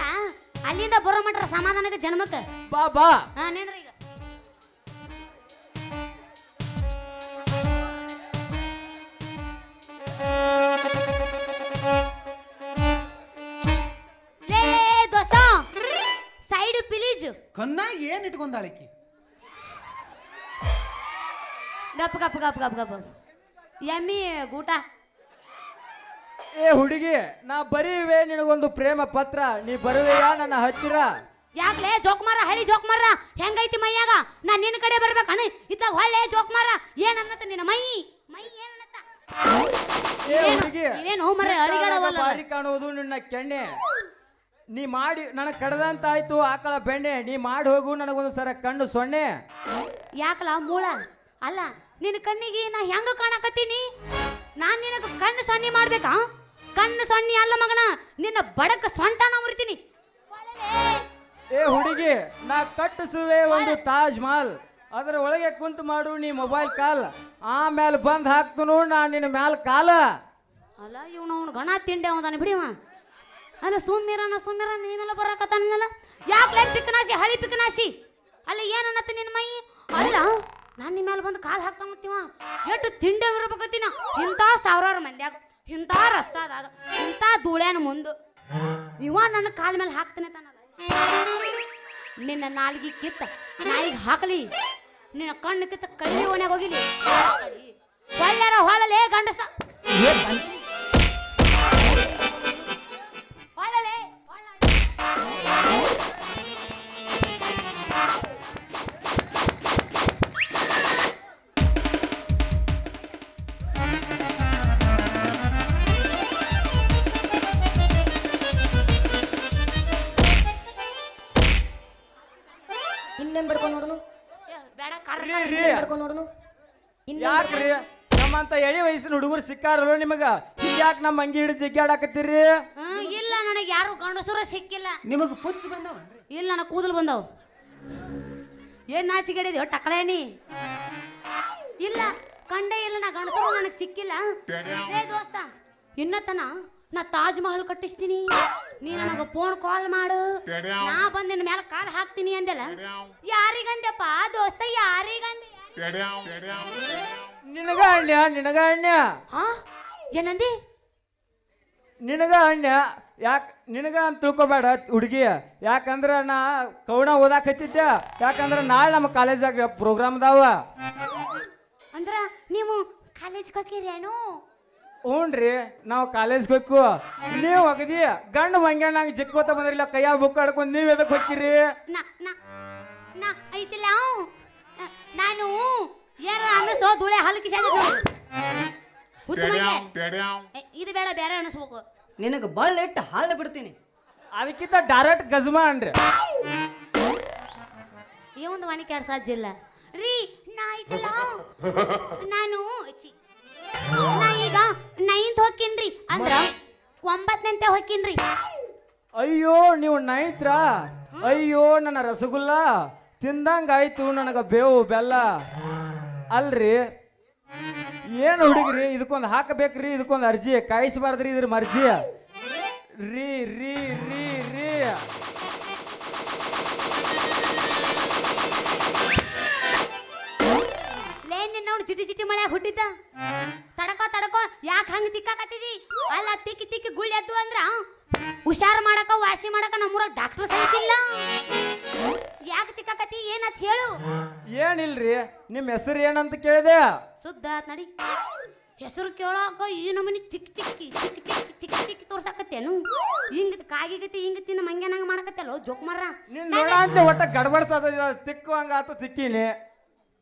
ಅಲ್ಲಿಂದ ಬರೋ ಮಟ್ರ ಸಮಾಧಾನಕ್ಕೆ ಜನ್ಮಕ್ಕೆ ಬಾ ಬಾ ಹಾ ನಿಂದ್ರ ಈಗ ಲೇ ದೋಸ್ತ ಸೈಡ್ ಪ್ಲೀಸ್ ಕಣ್ಣಾಗ ಏನ್ ಇಟ್ಕೊಂಡಾಳಿಕಿ ಗಪ್ ಗಪ್ ಗಪ್ ಗಪ್ ಗಪ್ ಎಮ್ಮಿ ಗೂಟ ಏ ಹುಡುಗಿ ನಾ ಬರೀವೆ ನಿನಗೊಂದು ಪ್ರೇಮ ಪತ್ರ ನೀ ಬರುವೆಯಾ ನನ್ನ ಹತ್ತಿರ ಯಾಕ್ಲೆ ಜೋಕ್ಮಾರ ಹಳಿ ಜೋಕ್ಮಾರ ಹೆಂಗೈತಿ ಮೈಯಾಗ ನಾ ನಿನ್ನ ಕಡೆ ಬರ್ಬೇಕಣ ಇತ್ತಾಗ ಹೊಳ್ಳೆ ಜೋಕ್ಮಾರ ಏನನ್ನತ್ತ ನಿನ್ನ ಮೈ ಮೈ ಏನನ್ನತ್ತ ಏ ಹುಡುಗಿ ಇವೇನು ಮರೆ ಅಳಿಗಾಡವಲ್ಲ ಬಾರಿ ಕಾಣುವುದು ನಿನ್ನ ಕೆಣ್ಣೆ ನೀ ಮಾಡಿ ನನಗೆ ಕಡದಂತ ಆಯ್ತು ಆಕಳ ಬೆಣ್ಣೆ ನೀ ಮಾಡಿ ಹೋಗು ನನಗೊಂದು ಸರ ಕಣ್ಣು ಸೊನ್ನೆ ಯಾಕಲ ಮೂಳ ಅಲ್ಲ ನಿನ್ನ ಕಣ್ಣಿಗೆ ನಾ ಹೆಂಗ ಕಾಣಕತ್ತೀನಿ ನಾನ್ ನಿನಗ ಕಣ್ಣು ಸೊನ್ನೆ ಮಾಡ್ಬೇಕಾ ಕಣ್ಣು ಸೊನ್ನೆ ಅಲ್ಲ ಮಗನ ನಿನ್ನ ಬಡಕ ಸೊಂಟನ ಮುರಿತೀನಿ ಏ ಹುಡುಗಿ ನಾ ಕಟ್ಟಿಸುವೆ ಒಂದು ತಾಜ್ ಮಹಲ್ ಅದರ ಒಳಗೆ ಕುಂತು ಮಾಡು ನೀ ಮೊಬೈಲ್ ಕಾಲ್ ಆಮೇಲೆ ಬಂದ್ ಹಾಕ್ತನು ನಾ ನಿನ್ನ ಮ್ಯಾಲ ಕಾಲ ಅಲ್ಲ ಇವನು ಅವ್ನು ಗಣ ತಿಂಡೆ ಅವದಾನ ಬಿಡಿವ ಅಲ್ಲ ಸುಮ್ಮಿರ ನೀವೆಲ್ಲ ಬರಕತ್ತಾನಲ್ಲ ಯಾಕೆ ಪಿಕ್ಕನಾಸಿ ಹಳಿ ಪಿಕ್ಕನಾಸಿ ಅಲ್ಲ ಏನನ್ನತ್ತ ನಿನ್ನ ಮೈ ಅಲ್ಲ ನಾನು ನಿಮ್ಮ ಮೇಲೆ ಬಂದು ಕಾಲು ಹಾಕ್ತಾನತ್ತೀವ ಎಷ್ಟು ತಿಂಡೆ ಇರ್ಬೇಕತ್ತೀನ ಇಂಥ ಸಾವಿರಾರು ಮಂದ್ಯಾಗ ಇಂಥ ರಸ್ತಾದಾಗ ಇಂಥ ಧೂಳ್ಯಾನ ಮುಂದು ಇವ ನನ್ನ ಕಾಲ ಮೇಲೆ ಹಾಕ್ತಾನೆ ತಾನಲ್ಲ ನಿನ್ನ ನಾಲ್ಗಿ ಕಿತ್ತ ನಾಯಿಗೆ ಹಾಕಲಿ ನಿನ್ನ ಕಣ್ಣು ಕಿತ್ತ ಕಳ್ಳಿ ಓಣ್ಯಾಗ ಹೋಗಿಲಿ ಒಳ್ಳೆರ ಹೊಳಲೇ ಗಂಡಸ ಹೊಳಲೇ ಇನ್ನೇನ್ ಬಡ್ಕೊಂಡು ನೋಡುನು ಬೇಡ ಕರ್ರ ರೀ ಬಡ್ಕೊಂಡು ನೋಡುನು ಯಾಕ್ರಿ ನಮ್ಮಂತ ಎಳಿ ವಯಸ್ಸಿನ ಹುಡುಗರು ಸಿಕ್ಕಾರಲ್ಲ ನಿಮಗ ಯಾಕೆ ನಮ್ಮ ಅಂಗಿ ಹಿಡಿದು ಜಗ್ಗಾಡಕತ್ತೀರಿ ಇಲ್ಲ ನನಗೆ ಯಾರು ಗಂಡಸರ ಸಿಕ್ಕಿಲ್ಲ. ನಿಮಗ್ ಪುಚ್ಚ ಬಂದವನ್ರಿ? ಇಲ್ಲ ನನ್ನ ಕೂದಲು ಬಂದವು. ಏನ್ ನಾಚಿಗೆಡಿದ್ಯೋ ಟಕಳೇನಿ? ಇಲ್ಲ ಕಂಡೇ ಇಲ್ಲ, ನಾ ಗಂಡಸರು ನನಗೆ ಸಿಕ್ಕಿಲ್ಲ. ಏ ದೋಸ್ತ, ಇನ್ನತನ ನಾ ತಾಜ್ ಮಹಲ್ ಕಟ್ಟಿಸ್ತೀನಿ, ನೀ ನನಗ ಫೋನ್ ಕಾಲ್ ಮಾಡು, ನಾ ಬಂದ್ ನಿನ್ನ ಮೇಲೆ ಕಾಲ್ ಹಾಕ್ತೀನಿ ಅಂದೆಲ್ಲ. ಯಾರಿಗಂದ್ಯಪ್ಪ ದೋಸ್ತ, ಯಾರಿಗಂದೆ? ನಿನಗ ಅಣ್ಣ, ನಿನಗ ಅಣ್ಣ, ಹಾ ಏನಂದಿ? ನಿನಗ ಅಣ್ಣ. ಯಾಕೆ ನಿನಗ ಅಂತ ತಿಳ್ಕೊಬೇಡ ಹುಡುಗಿ, ಯಾಕಂದ್ರೆ ನಾ ಕವನ ಓದಾಕತ್ತಿದ್ದೆ. ಯಾಕಂದ್ರೆ ನಾಳೆ ನಮ್ಮ ಕಾಲೇಜಾಗ ಪ್ರೋಗ್ರಾಮ್ದಾವ. ಅಂದ್ರ ನೀವು ಕಾಲೇಜ್ಗೆ ಹೋಗಿರೇನು? ಹ್ಞೂನ್ರಿ, ನಾವು ಕಾಲೇಜ್ಗೆ ಹೋಗ್ಕು. ನೀವು ಅಗದಿ ಗಂಡು ಮಂಗ್ಯಾಣಂಗ ಜಿಕ್ಕೋತ ಬಂದ್ರಿಲ್ಲ, ಕೈಯಾಗ ಬುಕ್ ಆಡ್ಕೊಂಡು ನೀವು ಎದಕ್ಕೆ ಹೋಗ್ತೀರಿ? ನಾ ನಾ ನಾ ಐತಿಲ್ಲ, ನಾನು ಏನ ಅನ್ನಿಸೋ ಧೂಳೆ ಹಲ್ಕಿ ಇದು ಬೇಡ, ಬೇರೆ ಅನ್ನಿಸ್ಬೇಕು. ನಿನಗ ಬಳ್ಳ ಇಟ್ಟು ಹಾಳ ಬಿಡ್ತೀನಿ. ಅದಕ್ಕಿಂತ ಡೈರೆಕ್ಟ್ ಗಜ್ಮಾ ಅನ್ರಿ. ಈ ಒಂದು ಮನೆ ಕೆಲಸ ಅಜ್ಜಿಲ್ಲ ರೀ. ನಾ ಐತಿಲ್ಲ, ನಾನು ನಾ ಈಗ 9th ಹೋಗ್ತೀನ್ರಿ, ಅಂದ್ರ 9ನೇ ಹೋಗ್ತೀನ್ರಿ. ಅಯ್ಯೋ ನೀವು ನೈತ್ರ, ಅಯ್ಯೋ ನನ್ನ ರಸಗುಲ್ಲ ತಿಂದಂಗಾಯ್ತು ನನಗ ಬೇವು ಬೆಲ್ಲ. ಅಲ್ರಿ ಏನು ಹುಡುಗ್ರಿ, ಇದಕ್ಕೊಂದು ಹಾಕಬೇಕ್ರಿ, ಇದಕ್ಕೊಂದು ಅರ್ಜಿ ಕಾಯಿಸಬಾರ್ದ್ರಿ, ಇದ್ರ ಮರ್ಜಿ ರೀ ರೀ ರೀ ರೀ. ನೋಡು ಚಿಟಿ ಚಿಟಿ ಮಳೆ ಹುಟ್ಟಿದ್ದ, ತಡಕೋ ಯಾಕೆ ಹಂಗ ತಿಕ್ಕಾಕತ್ತಿದಿ? ಅಲ್ಲ ತಿಕ್ಕಿ ತಿಕ್ಕಿ ಗುಳ್ಳಿ ಎದ್ದು ಅಂದ್ರ ಹುಷಾರ್ ಮಾಡಕ ವಾಸಿ ಮಾಡಕ ನಮ್ಮೂರಾಗ ಡಾಕ್ಟರ್ ಸಹಿತಿಲ್ಲ. ಯಾಕೆ ತಿಕ್ಕಾಕತ್ತಿ, ಏನತ್ ಹೇಳು? ಏನಿಲ್ರಿ, ನಿಮ್ಮ ಹೆಸರು ಏನಂತ ಕೇಳಿದೆ. ಸುದ್ದ ನಡಿ. ಹೆಸರು ಕೇಳಾಕ ಈ ನಮನಿ ತಿಕ್ಕಿ ತಿಕ್ಕಿ ತಿಕ್ಕಿ ತಿಕ್ಕಿ ತಿಕ್ಕಿ ತಿಕ್ಕಿ ತೋರ್ಸಾಕತ್ತೇನು? ಹಿಂಗ ಕಾಗಿಗತಿ ಹಿಂಗ ತಿನ್ನ ಮಂಗ್ಯಾನಂಗ ಮಾಡಕತ್ತಲ್ಲೋ ಜೋಕ್ ಮರ್ರ. ನೀನ್ ನೋಡ ಅಂತ ಒಟ್ಟ ಗಡ್ಬಡ್ಸದ, ತಿಕ್ಕು ಹಂಗ ಆತು ತಿಕ್ಕಿನಿ.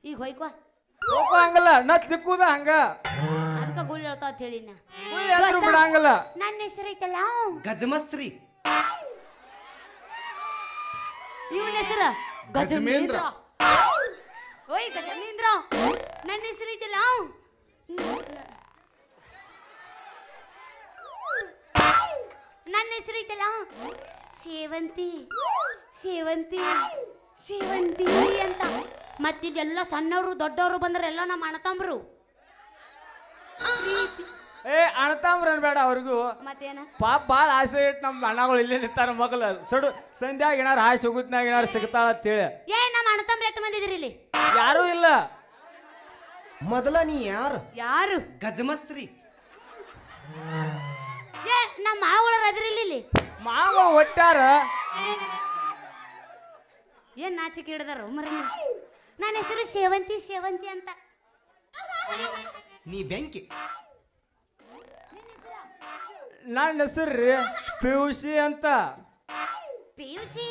ಈಗ ಹೋಯ್ಕೋ ಹೋಗೋ ಹಂಗಲ್ಲ, ನಾ ತಿಕ್ಕುದ ಹಂಗ ಅದಕ್ಕ ಗುಳ್ಳಿ ಹೇಳ್ತಾವ ಅಂತ ಹೇಳಿ. ಬಿಡಂಗಲ್ಲ. ನನ್ನ ಹೆಸರು ಐತಲ್ಲ ಗಜಮಶ್ರೀ. ಇವನ ಹೆಸರು ಗಜಮೇಂದ್ರ. ಓಯ್ ಗಜಮೇಂದ್ರ, ನನ್ನ ಹೆಸರು ಐತಲ್ಲ ನನ್ನ ಹೆಸರು ಐತಲ್ಲ ಸೇವಂತಿ ಸೇವಂತಿ ಸೇವಂತಿ ಅಂತ. ಮತ್ತಿದೆಲ್ಲ ಸಣ್ಣವರು ದೊಡ್ಡವರು ಬಂದ್ರೆ ಎಲ್ಲ ನಮ್ಮ ಅಣ್ಣತಂಬ್ರು. ಏ ಅಣ್ತಾಮ್ರ ಅನ್ಬೇಡ ಅವ್ರಿಗೂ. ಮತ್ತೇನ ಪಾಪ ಭಾಳ ಆಸೆ ಇಟ್ಟು ನಮ್ಮ ಅಣ್ಣಗಳು ಇಲ್ಲೇ ನಿಂತಾರ ಮಗಲ ಸಡು ಸಂಧ್ಯಾಗ ಏನಾರು ಹಾಯ್ ಸುಗುತ್ನಾಗ ಏನಾರು ಸಿಗ್ತಾಳ ಅಂತೇಳಿ. ಏ ನಮ್ಮ ಅಣ್ಣತಂಬ್ರು ಎಷ್ಟು ಮಂದಿ ಇದ್ರಿ ಇಲ್ಲಿ? ಯಾರೂ ಇಲ್ಲ. ಮೊದಲ ನೀ ಯಾರು? ಯಾರು? ಗಜಮಶ್ರೀ. ಏ ನಮ್ಮ ಮಾವಳರ ಅದ್ರಿಲ್ಲ ಇಲ್ಲಿ. ಮಾವ ಒಟ್ಟಾರ ಏನ್ ನಾಚಿಕೆ ಹಿಡ್ದಾರ ಮರ. ನನ್ನ ಹೆಸರು ಸೇವಂತಿ ಸೇವಂತಿ ಅಂತ. ನೀ ಬೆಂಕಿ. ನನ್ನ ಹೆಸರು ರೀ ಪಿಯುಸಿ ಅಂತ. ಪಿಯುಸಿ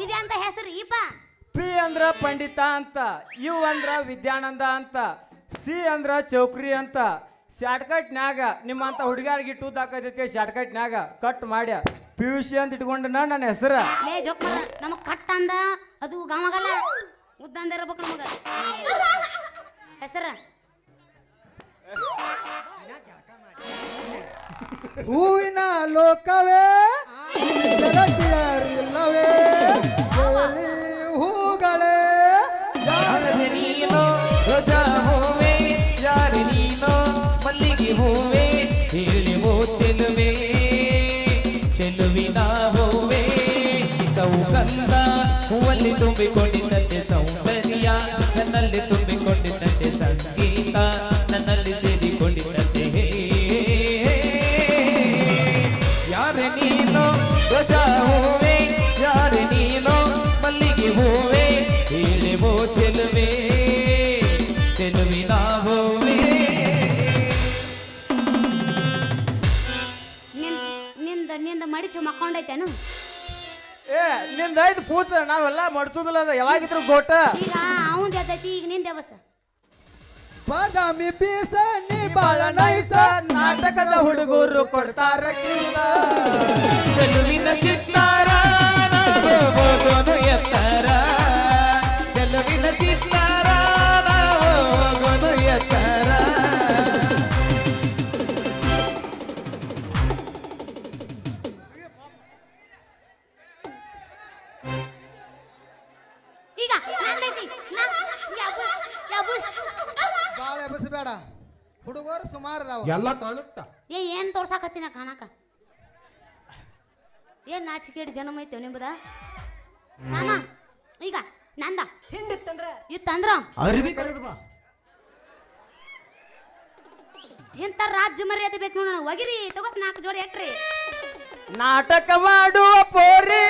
ಇದೆ ಅಂತ ಹೆಸರು ಈಪ. ಪಿ ಅಂದ್ರ ಪಂಡಿತ ಅಂತ, ಯು ಅಂದ್ರ ವಿದ್ಯಾನಂದ ಅಂತ, ಸಿ ಅಂದ್ರ ಚೌಕ್ರಿ ಅಂತ. ಶಾರ್ಟ್ಕಟ್ನ್ಯಾಗ ನಿಮ್ಮಂತ ಹುಡುಗಾರಿಗೆ ಟೂತ್ ಹಾಕತೈತಿ, ಶಾರ್ಟ್ಕಟ್ನ್ಯಾಗ ಕಟ್ ಮಾಡ್ಯ ಪಿಯುಸಿ ಅಂತ ಇಟ್ಕೊಂಡ ನನ್ನ ಹೆಸರು. ಲೇ ಜೋಕ್ ಮರ, ನಮಗ್ ಕಟ್ ಅಂದ ಅದು ಗಾಮಗಲ್ಲ, ಉದ್ದಂದ ಇರ್ಬೇಕು ನಮಗ ಹೆಸರ. ಹೂವಿನ ಲೋಕವೇ ಜಗತ್ತಿಲ್ಲವೇ ಹೂಗಳೇ ಯಾರದೆ ನೀನೋ ರೋಜಾ ಹೂವೇ, ಯಾರೆ ನೀನೋ ಮಲ್ಲಿಗೆ ಹೂವೇ, ಹೇಳಿವೋ ಚೆಲುವೆ ಚೆಲುವಿನ ಹೂವೇ. ಸೌಗಂಧ ಹೂವಲ್ಲಿ ತುಂಬಿಕೊಂಡಿದ್ದಂತೆ ಸೌಂದರ್ಯ, ನನ್ನಲ್ಲಿ ತುಂಬಿಕೊಂಡಿದ್ದಂತೆ ಸಂಗೀತ, ನನ್ನಲ್ಲಿ ಸೇರಿಕೊಂಡಿದ್ದಂತೆ. ಯಾರೆ ನೀನೋ ರೋಜಾ ಹೂವೇ, ಯಾರೆ ನೀನೋ ಮಲ್ಲಿಗೆ ಹೂವೇ, ಹೇಳಿವೋ ಚೆಲುವೆ ಚೆಲುವಿನ ಹೂವೇ. ನಿಂದ ಮಡಿಚು ಮಕ್ಕೊಂಡೈತೇನು? ಏ ನಿಂದೈದು ಪೂತ ನಾವೆಲ್ಲ ಮಡ್ಸೋದಿಲ್ಲ, ಅದ ಯಾವಾಗಿದ್ರು ಗೋಟ. ಈಗ ಅವನ್ ಎದ್ದೈತಿ, ಈಗ ನಿಂದ ಬಸ್. ಬಾದಾಮಿ ಬೀಸ ನೀ ಬಾಳ ನೈಸ, ನಾಟಕದ ಹುಡುಗರು ಕೊಡ್ತಾರ ಕೀಸ. ಚೆಲುವಿನ ಚಿತ್ತಾರ ನಾವು ಹೋಗೋದು ಎತ್ತರ, ಚೆಲುವಿನ ಚಿತ್ತಾರ ನಾವು ಹೋಗೋದು ಎತ್ತರ. ಬಾಳ ಎಬಸಬೇಡ ಹುಡುಗರು ಸುಮಾರು ಅದಾವ ಎಲ್ಲ ಕಾಣುತ್ತ ಏನ್ ತೋರ್ಸಾಕತ್ತೀನ ಕಾಣಕ ಏನ್ ನಾಚಿಕೆಡ್ ಜನ್ಮ ಐತೆ ನಿಂಬದ ಮಾಮ ಈಗ ನಂದ ಹಿಂದಿತ್ತಂದ್ರ ಇತ್ತಂದ್ರ ಅರಿವಿ ಕರೆದು ಬಾ ಎಂತ ರಾಜ್ಯ ಮರ್ಯಾದೆ ಬೇಕು ನೋಡ ಒಗಿರಿ ತಗೋ 4 ಜೋಡಿ ಎಟ್ರಿ ನಾಟಕ ಮಾಡುವ ಪೋರಿ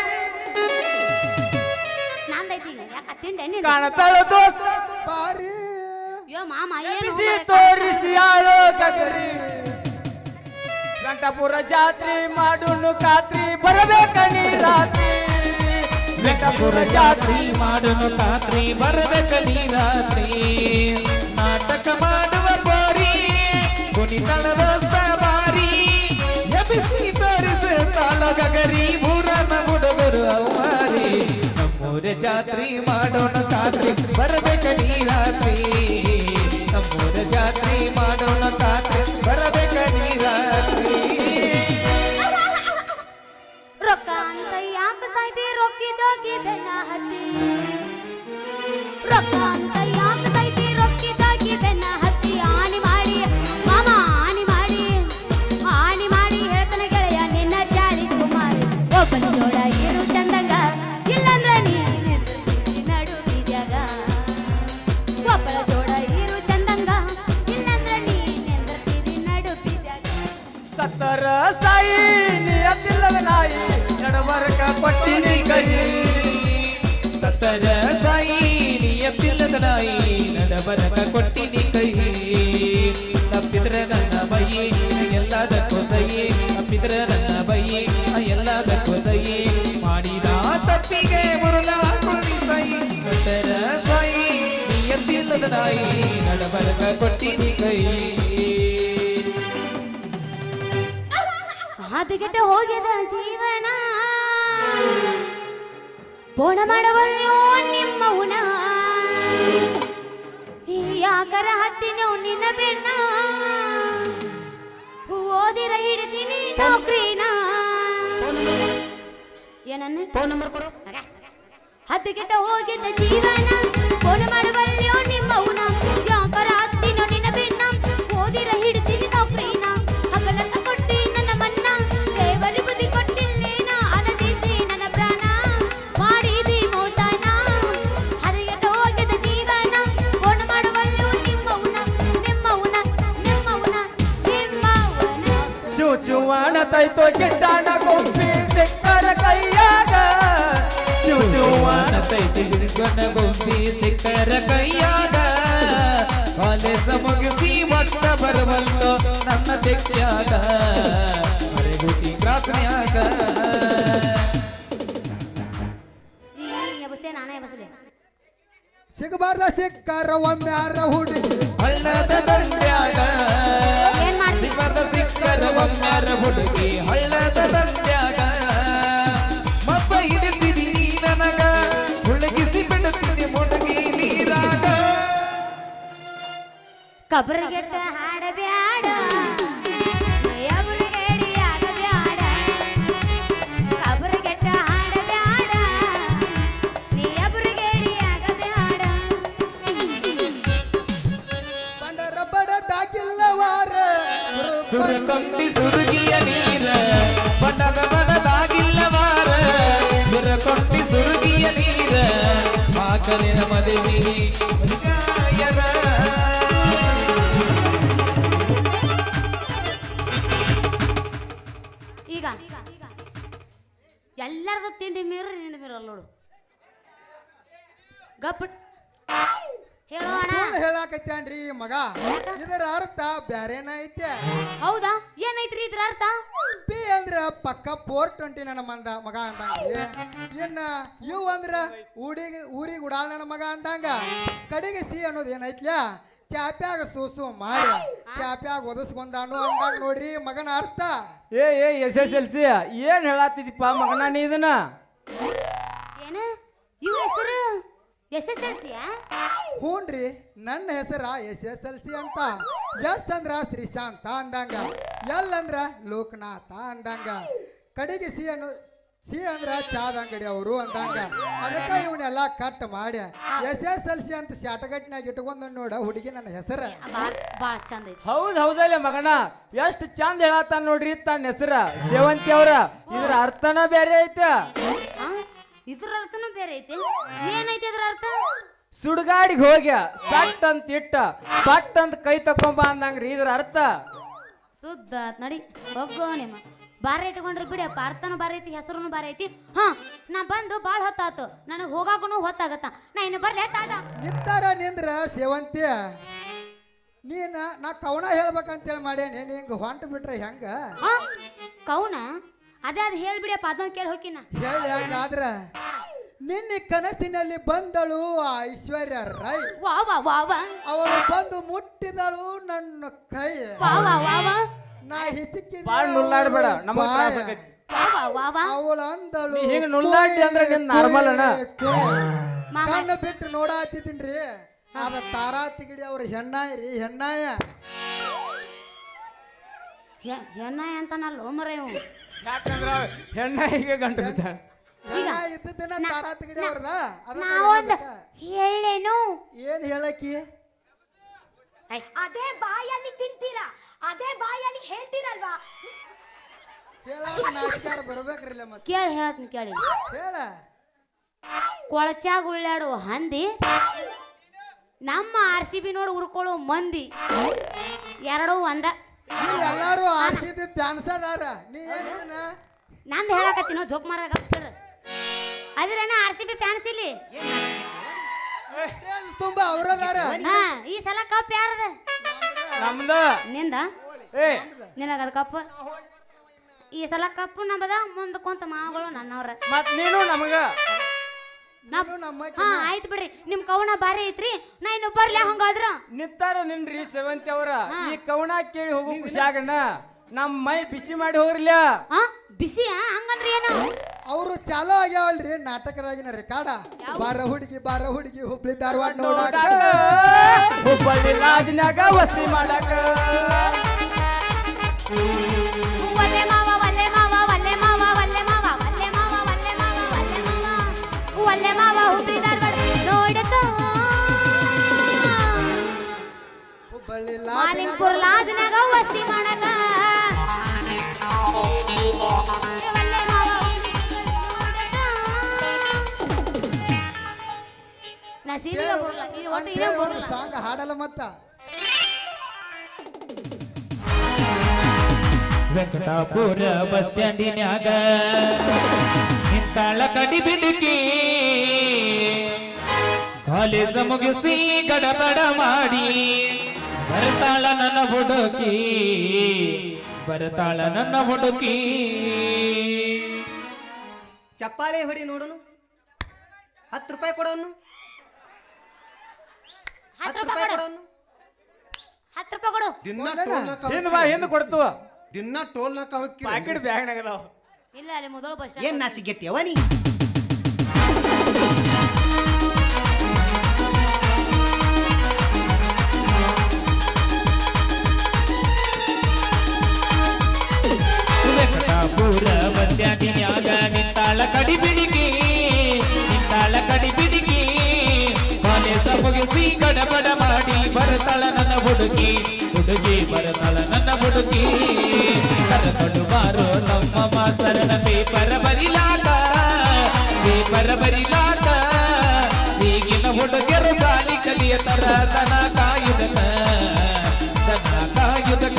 ನಂದೈತಿ ಈಗ ಯಾಕ ತಿಂಡೆ ನೀನು ಕಾಣತಾಳ ದೋಸ್ತ ಬಾರಿ ಯೋ ಮಾಮ ಏನು ಬಿಸಿ ತೋರಿಸಿ ಆಳೋ ಗಗರಿ ಗಂಟಪುರ ಜಾತ್ರೆ ಮಾಡುನು ಖಾತ್ರಿ ಬರಬೇಕ ನೀ ರಾತ್ರಿ ವೆಂಕಟಪುರ ಜಾತ್ರಿ ಮಾಡುನು ಖಾತ್ರಿ ಬರಬೇಕ ನೀ ರಾತ್ರಿ ನಾಟಕ ಮಾಡುವ ಬೋರಿ ಕುಣಿತಳ ದೋಸ್ತ ಬಾರಿ ಎಬಿಸಿ ತೋರಿಸು ತಾಳ ಗಗರಿ ಮೂರನ ಹುಡುಗರು ಅವಮಾರಿ ನಮ್ಮೂರ ಜಾತ್ರಿ ಮಾಡೋಣ ಖಾತ್ರಿ ಬರಬೇಕ ನೀ ರಾತ್ರಿ ನಮ್ಮೂರ ಜಾತ್ರಿ ಮಾಡೋಣ ಖಾತ್ರಿ ಬರಬೇಕ ನೀ ರಾತ್ರಿ ರೊಕ್ಕ ಅಂತ ಯಾಕ ಸಾಯ್ತಿ ರೊಕ್ಕಿದಾಗಿ ಬೆಣ್ಣ ಹತ್ತಿ ರೊಕ್ಕ ಅಂತ ಯಾಕ ಸಾಯ್ತಿ ರೊಕ್ಕಿದಾಗಿ ಬೆಣ್ಣ ಹತ್ತಿ ಆಣಿ ಮಾಡಿ ಮಾಮ ಆಣಿ ಮಾಡಿ ಹೇಳ್ತಾನೆ ಗೆಳೆಯ ನಿನ್ನ ಜಾಳಿ ಕುಮಾರಿ ಒಬ್ಬನ ಜೋಡ ಇರು ಚಂದಂಗ ಇಲ್ಲಂದ್ರ ನೀನು ನಡು ಬೀಜಾಗ ಒಬ್ಬಳ ಜೋಡ ಇರು ಚಂದಂಗ ಇಲ್ಲಂದ್ರ ನೀನೆಂದಿರ್ತೀರಿ ನಡು ಬೀಜಾಗ ಸತ್ತರ ಸಾಯಿ ನಿಯತ್ತಿಲ್ಲದ ನಾಯಿ ನಡಬರಕ ಕೊಟ್ಟಿನಿ ಕೈ ಸತ್ತರ ಸಾಯಿ ನಿಯತ್ತಿಲ್ಲದ ನಾಯಿ ನಡಬರಕ ಕೊಟ್ಟಿನಿ ಕೈ ತಪ್ಪಿದ್ರೆ ನನ್ನ ಬೈ ಎಲ್ಲದಕ್ಕೂ ಸೈ ತಪ್ಪಿದ್ರೆ ನನ್ನ ಬೈ ಎಲ್ಲದಕ್ಕೂ ಸೈ ಮಾಡಿದ ತಪ್ಪಿಗೆ ಮುರುಳ ಕುಳಿ ಸೈ ಸತ್ತರ ಸಾಯಿ ನಿಯತ್ತಿಲ್ಲದ ನಾಯಿ ನಡಬರಕ ಕೊಟ್ಟಿನಿ ಕೈ ಹದಗೆಟ್ಟ ಹೋಗ್ಯದ ಜೀವನ ಬೋಣ ಮಾಡವಲ್ಯೋ ನಿಮ್ಮವನ ಯಾಕರ ಹತ್ತಿನೋ ನಿನ್ನ ಬೆನ್ನ ಓದಿರ ಹಿಡಿತೀನಿ ನೌಕ್ರಿನ ಏನನ್ನ ಫೋನ್ ನಂಬರ್ ಕೊಡು ಹದಗೆಟ್ಟ ಹೋಗ್ಯದ ಜೀವನ ಬೋಣ ಮಾಡವಲ್ಯೋ ನಿಮ್ಮವನ ಯಾಕರ ಹತ್ತಿನೋ ನಿನ್ನ ಬೆನ್ನ ಓದಿರ ಹಿಡಿತೀನಿ ನೌಕ್ರಿನ ಹಗಲತ್ತ ಕೊಟ್ಟಿ ನನ್ನ ಮನ್ನ ದೇವರ ಬುದ್ಧಿ ಕೊಟ್ಟಿಲ್ಲೇನ ಅನದಿದ್ದಿ ನನ್ನ ಪ್ರಾಣ ಮಾಡಿದಿ ಮೋಸನ ಹರಿಯದ ಹೋಗಿದ ಜೀವನ ಬೋಣ ಮಾಡುವಲ್ಲೂ ನಿಮ್ಮವನ ಚೂಚುವಾಣ ತೈತೋ ಗಿಡ್ಡಾಣ ಗೊಂಬಿ ಸಿಕ್ಕರ ಕೈಯಾಗ ಚೂಚುವಾಣ ತೈತಿ ಹಿಡ್ಕೊಂಡ ಗೊಂಬಿ ಸಿಕ್ಕರ ಕೈಯಾಗ ಕಾಲೇಜ ಮುಗಿಸಿ ಮಟ್ಟ ಬರಬಲ್ಲು ನನ್ನ ತೆಕ್ಯಾಗ ಮರೆಗುಟಿ ಕ್ರಾಸ್ನ್ಯಾಗ ಎಬಸೆ ನಾನೇ ಎಬಸಲೆ ಸಿಗಬಾರ್ದ ಸಿಕ್ಕರ ಒಮ್ಮ್ಯಾರ ಹುಡುಗಿ ಹಳ್ಳದ ದಂಡ್ಯಾಗ ಏನ್ ಮಾಡ್ತಿ? ಸಿಕ್ಕರ ಒಮ್ಮ್ಯಾರ ಹುಡುಗಿ ಹಳ್ಳದ ದಂಡ್ಯಾಗ ಮಬ್ಬ ಹಿಡಿಸಿದಿ ನೀ ನನಗ ಹುಡುಗಿಸಿ ಬಿಡುತ್ತೀನಿ ಮುಡುಗಿ ನೀರಾಗ ಕಬರಿಗೆಟ್ಟ ಹಾಡಬ್ಯಾಡ ಎಬರಿಗೇಡಿ ಆಗಬ್ಯಾಡ ಕಬರಿಗೆಟ್ಟ ಹಾಡಬ್ಯಾಡ ನೀ ಎಬರಿಗೇಡಿ ಆಗಬ್ಯಾಡ ಬಂಡರ ಬಡದಾಗಿಲ್ಲವಾರ ಸುರಕೊಂಡಿ ಸುರುಗಿಯ ನೀರ ಬಡದಾಗಿಲ್ಲವಾರ ಸುರಕೊಂಡಿ ಸುರುಗಿಯ ನೀರ ಆಕಲಿನ ಮದುವೆ ಈಗ ಎಲ್ಲರದು ತಿಂಡಿ ಮೀರಿ ನಿಂದ ಮೀರಲ್ಲ ನೋಡು ಗಪ್ ಹೇಳೋ ಅಣ್ಣ ಹೇಳಾಕತ್ತೇನ್ರಿ ಈ ಮಗ ಯಾಕ? ಇದರ ಅರ್ಥ ಬ್ಯಾರೇನ ಐತೆ ಹೌದಾ ಏನೈತ್ರಿ ಇದ್ರ ಅರ್ಥ ಪಿ ಅಂದ್ರ ಪಕ್ಕ 420 ನನ್ನ ಮಗ ಅಂದಂಗ ಇನ್ನ ಯು ಅಂದ್ರ ಊರಿಗೆ ಉಡಾಳ ನನ್ನ ಮಗ ಅಂದಂಗ ಕಡೆಗೆ ಸಿ ಅನ್ನೋದು ಏನೈತ್ಲ ಚಾಪ್ಯಾಗ ಸೂಸು ಮಾಡಿ ಚಾಪ್ಯಾಗ ಒದಸ್ಕೊಂಡಾನು ಅಂದಾಗ ನೋಡ್ರಿ ಮಗನ ಅರ್ಥ ಏ SSLC ಏನ್ ಹೇಳತ್ತಿದೀಪ ಮಗನ ನೀ ಇದನ್ನ ಏನ ಇವ್ರ ಹೆಸರು SSLC ಹೂನ್ರಿ ನನ್ನ ಹೆಸರ SSLC ಅಂತ ಎಸ್ ಅಂದ್ರ ಶ್ರೀಶಾಂತ ಅಂದಂಗ ಎಲ್ ಅಂದ್ರ ಲೋಕನಾಥ ಅಂದಂಗ ಕಡೆಗೆ ಸಿ ಅನ್ನೋ ಸಿ ಅಂದ್ರ ಚಾದ ಅಂಗಡಿ ಅವರು ಅಂದಂಗ ಅದಕ್ಕ ಇವನ್ನೆಲ್ಲ ಕಟ್ ಮಾಡಿ SSLC ಅಂತ ಶಾಟಗಟ್ನಾಗ ಇಟ್ಕೊಂಡ್ ನೋಡ ಹುಡುಗಿ ನನ್ನ ಹೆಸರ ಬಾಳ ಚಂದ ಐತಿ. ಹೌದಲ್ಲೇ ಮಗನ ಎಷ್ಟು ಚಂದ ಹೇಳತ್ತಾನ ನೋಡ್ರಿ ತನ್ನ ಹೆಸರ ಸೇವಂತಿ ಅವ್ರ ಇದ್ರ ಅರ್ಥನ ಬೇರೆ ಐತೆ. ಆ? ಇದ್ರ ಅರ್ಥನೂ ಬೇರೆ ಐತಿ. ಏನೈತಿ ಅದ್ರ ಅರ್ಥ? ಸುಡ್ಗಾಡಿಗೆ ಹೋಗ್ಯ ಸಟ್ ಅಂತ ಇಟ್ಟ ಪಟ್ ಅಂತ ಕೈ ತಕೊಂಬ ಅಂದಂಗ್ರಿ ಇದ್ರ ಅರ್ಥ. ಸುದ್ದ ನಡಿ ಹೋಗೋ ನಿಮ್ಮ ಬಾರ ಇಟ್ಕೊಂಡ್ರಿ ಬಿಡಿ ಅಪ್ಪ. ಅರ್ಥನೂ ಬಾರ ಐತಿ, ಹೆಸರು ಬಾರ ಐತಿ. ಹಾ ನಾ ಬಂದು ಬಾಳ ಹೊತ್ತಾತು, ನನಗೆ ಹೋಗಾಕೂ ಹೊತ್ತಾಗತ್ತ. ನಾ ಇನ್ನು ಬರ್ಲಿ ಟಾಟಾ. ನಿಂತಾರ ನಿಂದ್ರ ಸೇವಂತಿ ನಾ ಕವನ ಹೇಳ್ಬೇಕಂತೇಳಿ ಮಾಡೇನಿ, ಹಿಂಗ ಹೊಂಟ ಬಿಟ್ರೆ ಹೆಂಗ ಹಾ ಕೌನ ಅದೇ ಅದು ಹೇಳ್ಬಿಡಿಯಪ್ಪ, ಅದೊಂದು ಕೇಳಿ ಹೋಗಿನ. ಹೇಳಿ ಯಾಕಾದ್ರ ನಿನ್ನೆ ಕನಸಿನಲ್ಲಿ ಬಂದಳು ಆ ಐಶ್ವರ್ಯ ರೈ. ವಾ ವಾ ವಾ ವಾ ಅವಳು ಬಂದು ಮುಟ್ಟಿದಳು ನನ್ನ ಕೈ. ವಾ ವಾ ವಾ ವಾ ನಾ ಹಿಚಿಕಿದ ಬಾಳ್ ನುಲ್ಲಾಡ್ಬೇಡ, ನಮಗ್ ತ್ರಾಸ ಆಗೈತಿ. ವಾ ವಾ ವಾ ವಾ ಅವಳು ಅಂದಳು ನೀ ಹಿಂಗ್ ನುಲ್ಲಾಡಿ ಅಂದ್ರೆ ನಿನ್ ನಾರ್ಮಲ್ ಅಣ್ಣ. ಮಾಮ. ಕಣ್ಣು ಬಿಟ್ಟು ನೋಡಾತಿದ್ದೀನ್ರಿ. ಅದ ತಾರಾ ತಿಗಡಿ ಅವ್ರ ಹೆಣ್ಣಾಯ್ರಿ, ಹೆಣ್ಣಾಯ. ಹೆಣ್ಣಾಯ ಅಂತಾನಲ್ಲ ಮರ ಇವು. ಯಾಕಂದ್ರ ಹೆಣ್ಣ ಹೀಗೆ ಗಂಟು ಬಿದ್ದಾನ. ಹೆಣ್ಣಾಯಿ ಇದ್ದದ್ದನ್ನ ತಾರಾ ತಿಗಡಿ ಅವ್ರದ. ನಾವೊಂದು ಹೇಳೇನು ಏನ್ ಹೇಳಕ್ಕಿ? ಅದೇ ಬಾಯಲ್ಲಿ ತಿಂತೀರಾ, ಅದೇ ಬಾಯಲ್ಲಿ ಹೇಳ್ತೀರಲ್ವಾ? ಹೇಳಾಕ ನಾಚಿಕಾರ ಬರ್ಬೇಕ್ರಿಲ್ಲ ಮತ್ತೆ. ಕೇಳಿ ಹೇಳ್ತೀನಿ ಕೇಳಿ. ಹೇಳ. ಕೊಳಚಾಗ ಉಳ್ಳಾಡುವ ಹಂದಿ, ನಮ್ಮ RCB ನೋಡಿ ಉರ್ಕೊಳ್ಳೋ ಮಂದಿ, ಎರಡೂ ಒಂದ. ನೀವು ಎಲ್ಲಾರು RCB ಫ್ಯಾನ್ಸ್ ಅದಾರ. ನೀ ಏನಿನ ನಂದು ಹೇಳಕತ್ತೀನೋ ಜೋಕ್ ಮಾರಾಗ ಅದ್ರೇನ RCB ಫ್ಯಾನ್ಸ್ ಇಲ್ಲಿ. ತುಂಬಾ ಅವ್ರದಾರ. ಹಾ ಈ ಸಲ ಕಪ್ ಯಾರದ? ನಮ್ದ ನಿಂದ. ಏ ನಿನಗದ ಕಪ್. ಈ ಸಲ ಕಪ್ಪು ನಮ್ಮದ, ಮುಂದಕ್ಕೊಂತ ಮಾವಗಳು ನನ್ನವ್ರ. ಮತ್ ನೀನು ನಮಗ ನೀನು ನಮ್ಮ ಹಾ ಆಯ್ತು ಬಿಡ್ರಿ, ನಿಮ್ ಕವನ ಬಾರಿ ಐತ್ರಿ. ನಾ ಇನ್ನು ಬರ್ಲಿ ಹಂಗಾದ್ರ. ನಿಂತಾರ ನಿನ್ರಿ ಸೇವಂತಿ ಅವ್ರ. ಈ ಕವನ ಕೇಳಿ ಹೋಗು ಖುಷಿಯಾಗಣ್ಣ. ನಮ್ ಮೈ ಬಿಸಿ ಮಾಡಿ ಹೋಗ್ರಲ್ಲ. ಹಾ ಬಿಸಿ ಹಂಗಂದ್ರೆ ಏನು? ಅವರು ಚಾಲೋ ಆಗ್ಯಾವಲ್ರಿ ನಾಟಕದಾಗಿನ ರೆಕಾರ್ಡ. ಬಾರ ಹುಡುಗಿ ಹುಬ್ಳಿ ಧಾರವಾಡ ನೋಡಾಕ, ಹುಬ್ಬಳ್ಳಿ ರಾಜನಾಗ ವಸ್ತಿ ಮಾಡಾಕ. ವಲ್ಲೆ ಮಾವ ವಲ್ಲೆ ಮಾವ ವಲ್ಲೆ ಮಾವ ವಲ್ಲೆ ಮಾವ ವಲ್ಲೆ ಮಾವ ವಲ್ಲೆ ಮಾವ ವಲ್ಲೆ ಮಾವ ವಲ್ಲೆ ಮಾವ ಹುಬ್ಳಿ ಧಾರವಾಡ ನೋಡಕ. ಹುಬ್ಬಳ್ಳಿ ಮಾಲಿಂಗ್ಪುರ್ ಲಾಜ್ನಾಗ ವಸ್ತಿ ಮಾಡಕ. ವಲ್ಲೆ ಮಾವ ನಾ ಸೀರಿಯಲ್ ಬರಲ್ಲ, ಈ ಒಟ್ಟು ಇರೇ ಬರಲ್ಲ. ಸಾಂಗ್ ಹಾಡಲ್ಲ ಮತ್ತ. ವೆಂಕಟಾಪುರ ಬಸ್ ಸ್ಟ್ಯಾಂಡಿನ್ಯಾಗ ನಿಂತಾಳ ಕಡಿ ಬಿಡುಕಿ, ಕಾಲೇಜ ಮುಗಿಸಿ ಗಡಬಡ ಮಾಡಿ ಬರ್ತಾಳ ನನ್ನ ಹುಡುಕಿ, ಬರ್ತಾಳ ನನ್ನ ಹುಡುಕಿ. ಚಪ್ಪಾಳೆ ಹೊಡಿ ನೋಡೋನು. 10 ರೂಪಾಯಿ ಕೊಡೋನು. 10 ರೂಪಾಯಿ ಕೊಡು. 10 ರೂಪಾಯಿ ಕೊಡು. ಹಿಂದ್ ಬಾ, ಹಿಂದ್ ಕೊಡ್ತು. ದಿನ ಟೋಲ್ ನಾಕ ಹೋಗಿ ಪ್ಯಾಕೆಟ್ ಬ್ಯಾಗ್ನಾಗ ಅದಾವ. ಇಲ್ಲ ಅಲ್ಲಿ ಮೊದಲು ಬಸ್ ಏನ್ ನಾಚಿಗೆಟ್ಟಿಯವ ನೀ? ವೆಂಕಟಾಪುರ ಬಸ್ ಸ್ಟ್ಯಾಂಡಿನ್ಯಾಗ ನಿಂತಾಳ ಕಡಿ ಬಿಡುಕಿ, ನಿಂತಾಳ ಕಡಿ ಬಿಡುಕಿ, ಕಾಲೇಜ ಮುಗಿಸಿ ಗಡಬಡ ಮಾಡಿ ಬರ್ತಾಳ ನನ್ನ ಹುಡುಗಿ, ಹುಡುಗಿ ಬರ್ತಾಳ ನನ್ನ ಹುಡುಗಿ. ಕರ್ಕೊಂಡು ಬಾರೋ ನಮ್ಮ ಮಾಸ್ತರನ ಪೇಪರ್ ಬರಿಲಾಕ, ಪೇಪರ್ ಬರಿಲಾಕ. ಈಗಿನ ಹುಡುಗರು ಸಾಲಿ ಕಲಿಯತರ ದನ ಕಾಯುದಕ, ದನ ಕಾಯುದಕ.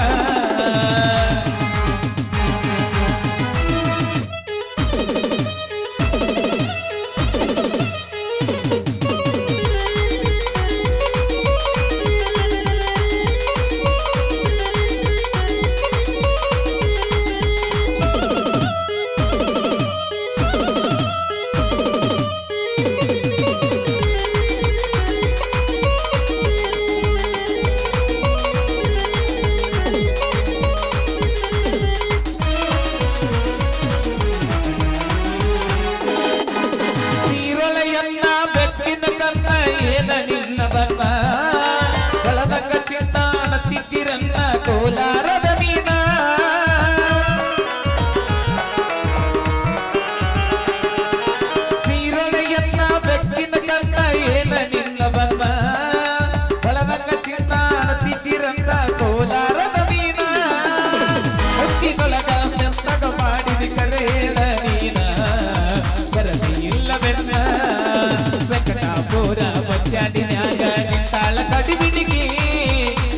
ಪ್ಯಾಟಿನ್ಯಾಗ ನಿಂತಾಳ ಕಡಿಬಿಡಿಗಿ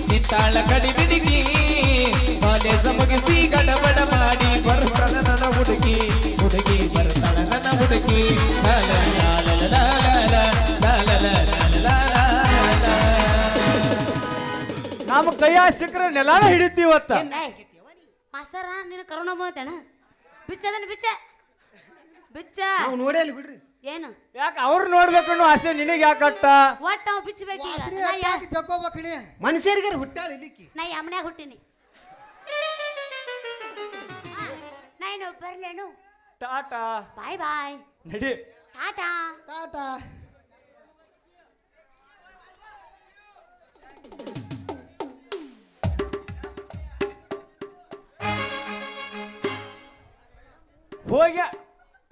ನಿಂತಾಳ ಕಡಿಬಿಡಿಗಿ ಕಾಲೇಜ ಮುಗಿಸಿ ಗಡಬಡ ಮಾಡಿ ಬರ್ತಾಳ ನನ್ನ ಹುಡುಗಿ ಹುಡುಗಿ ಬರ್ತಾಳ ನನ್ನ ಹುಡುಗಿ ನಮ್ಮ ಕೈಯ ಸಿಕ್ಕರೆ ನೆಲಾನ ಹಿಡಿತೀವಿ ಇವತ್ತ ಮಾಸ್ತರ ನೀನು ಕರೋನಾ ಬಂತೇಣ ಬಿಚ್ಚದನ್ನ ಬಿಚ್ಚ ಬಿಚ್ಚ ನಾವು ನೋಡೇ ಅಲ್ಲಿ ಬಿಡ್ರಿ. ಏನು ಯಾಕೆ ಅವ್ರು ನೋಡ್ಬೇಕು ಅನ್ನೋ ಆಸೆ ನಿನಗೆ ಯಾಕಟ್ಟ ಒಟ್ಟ ಅವ್ ಬಿಚ್ಚಬೇಕು ಈಗ ವಾಸನೆ ಅಟ್ಟಾಕಿ ಜಕ್ಕೋಬೇಕಣಿ ಮನುಷ್ಯರಿಗೆ ಹುಟ್ಟಾಳ ಇಲ್ಲಿಕ್ಕಿ. ನಾ ಯಮನ್ಯಾಗ ಹುಟ್ಟಿನಿ ನಾ ಏನು ಬರ್ಲೇನು ಟಾಟಾ ಬಾಯ್ ಬಾಯ್ ನಡಿ ಟಾಟಾ ಟಾಟಾ ಹೋಗ್ಯ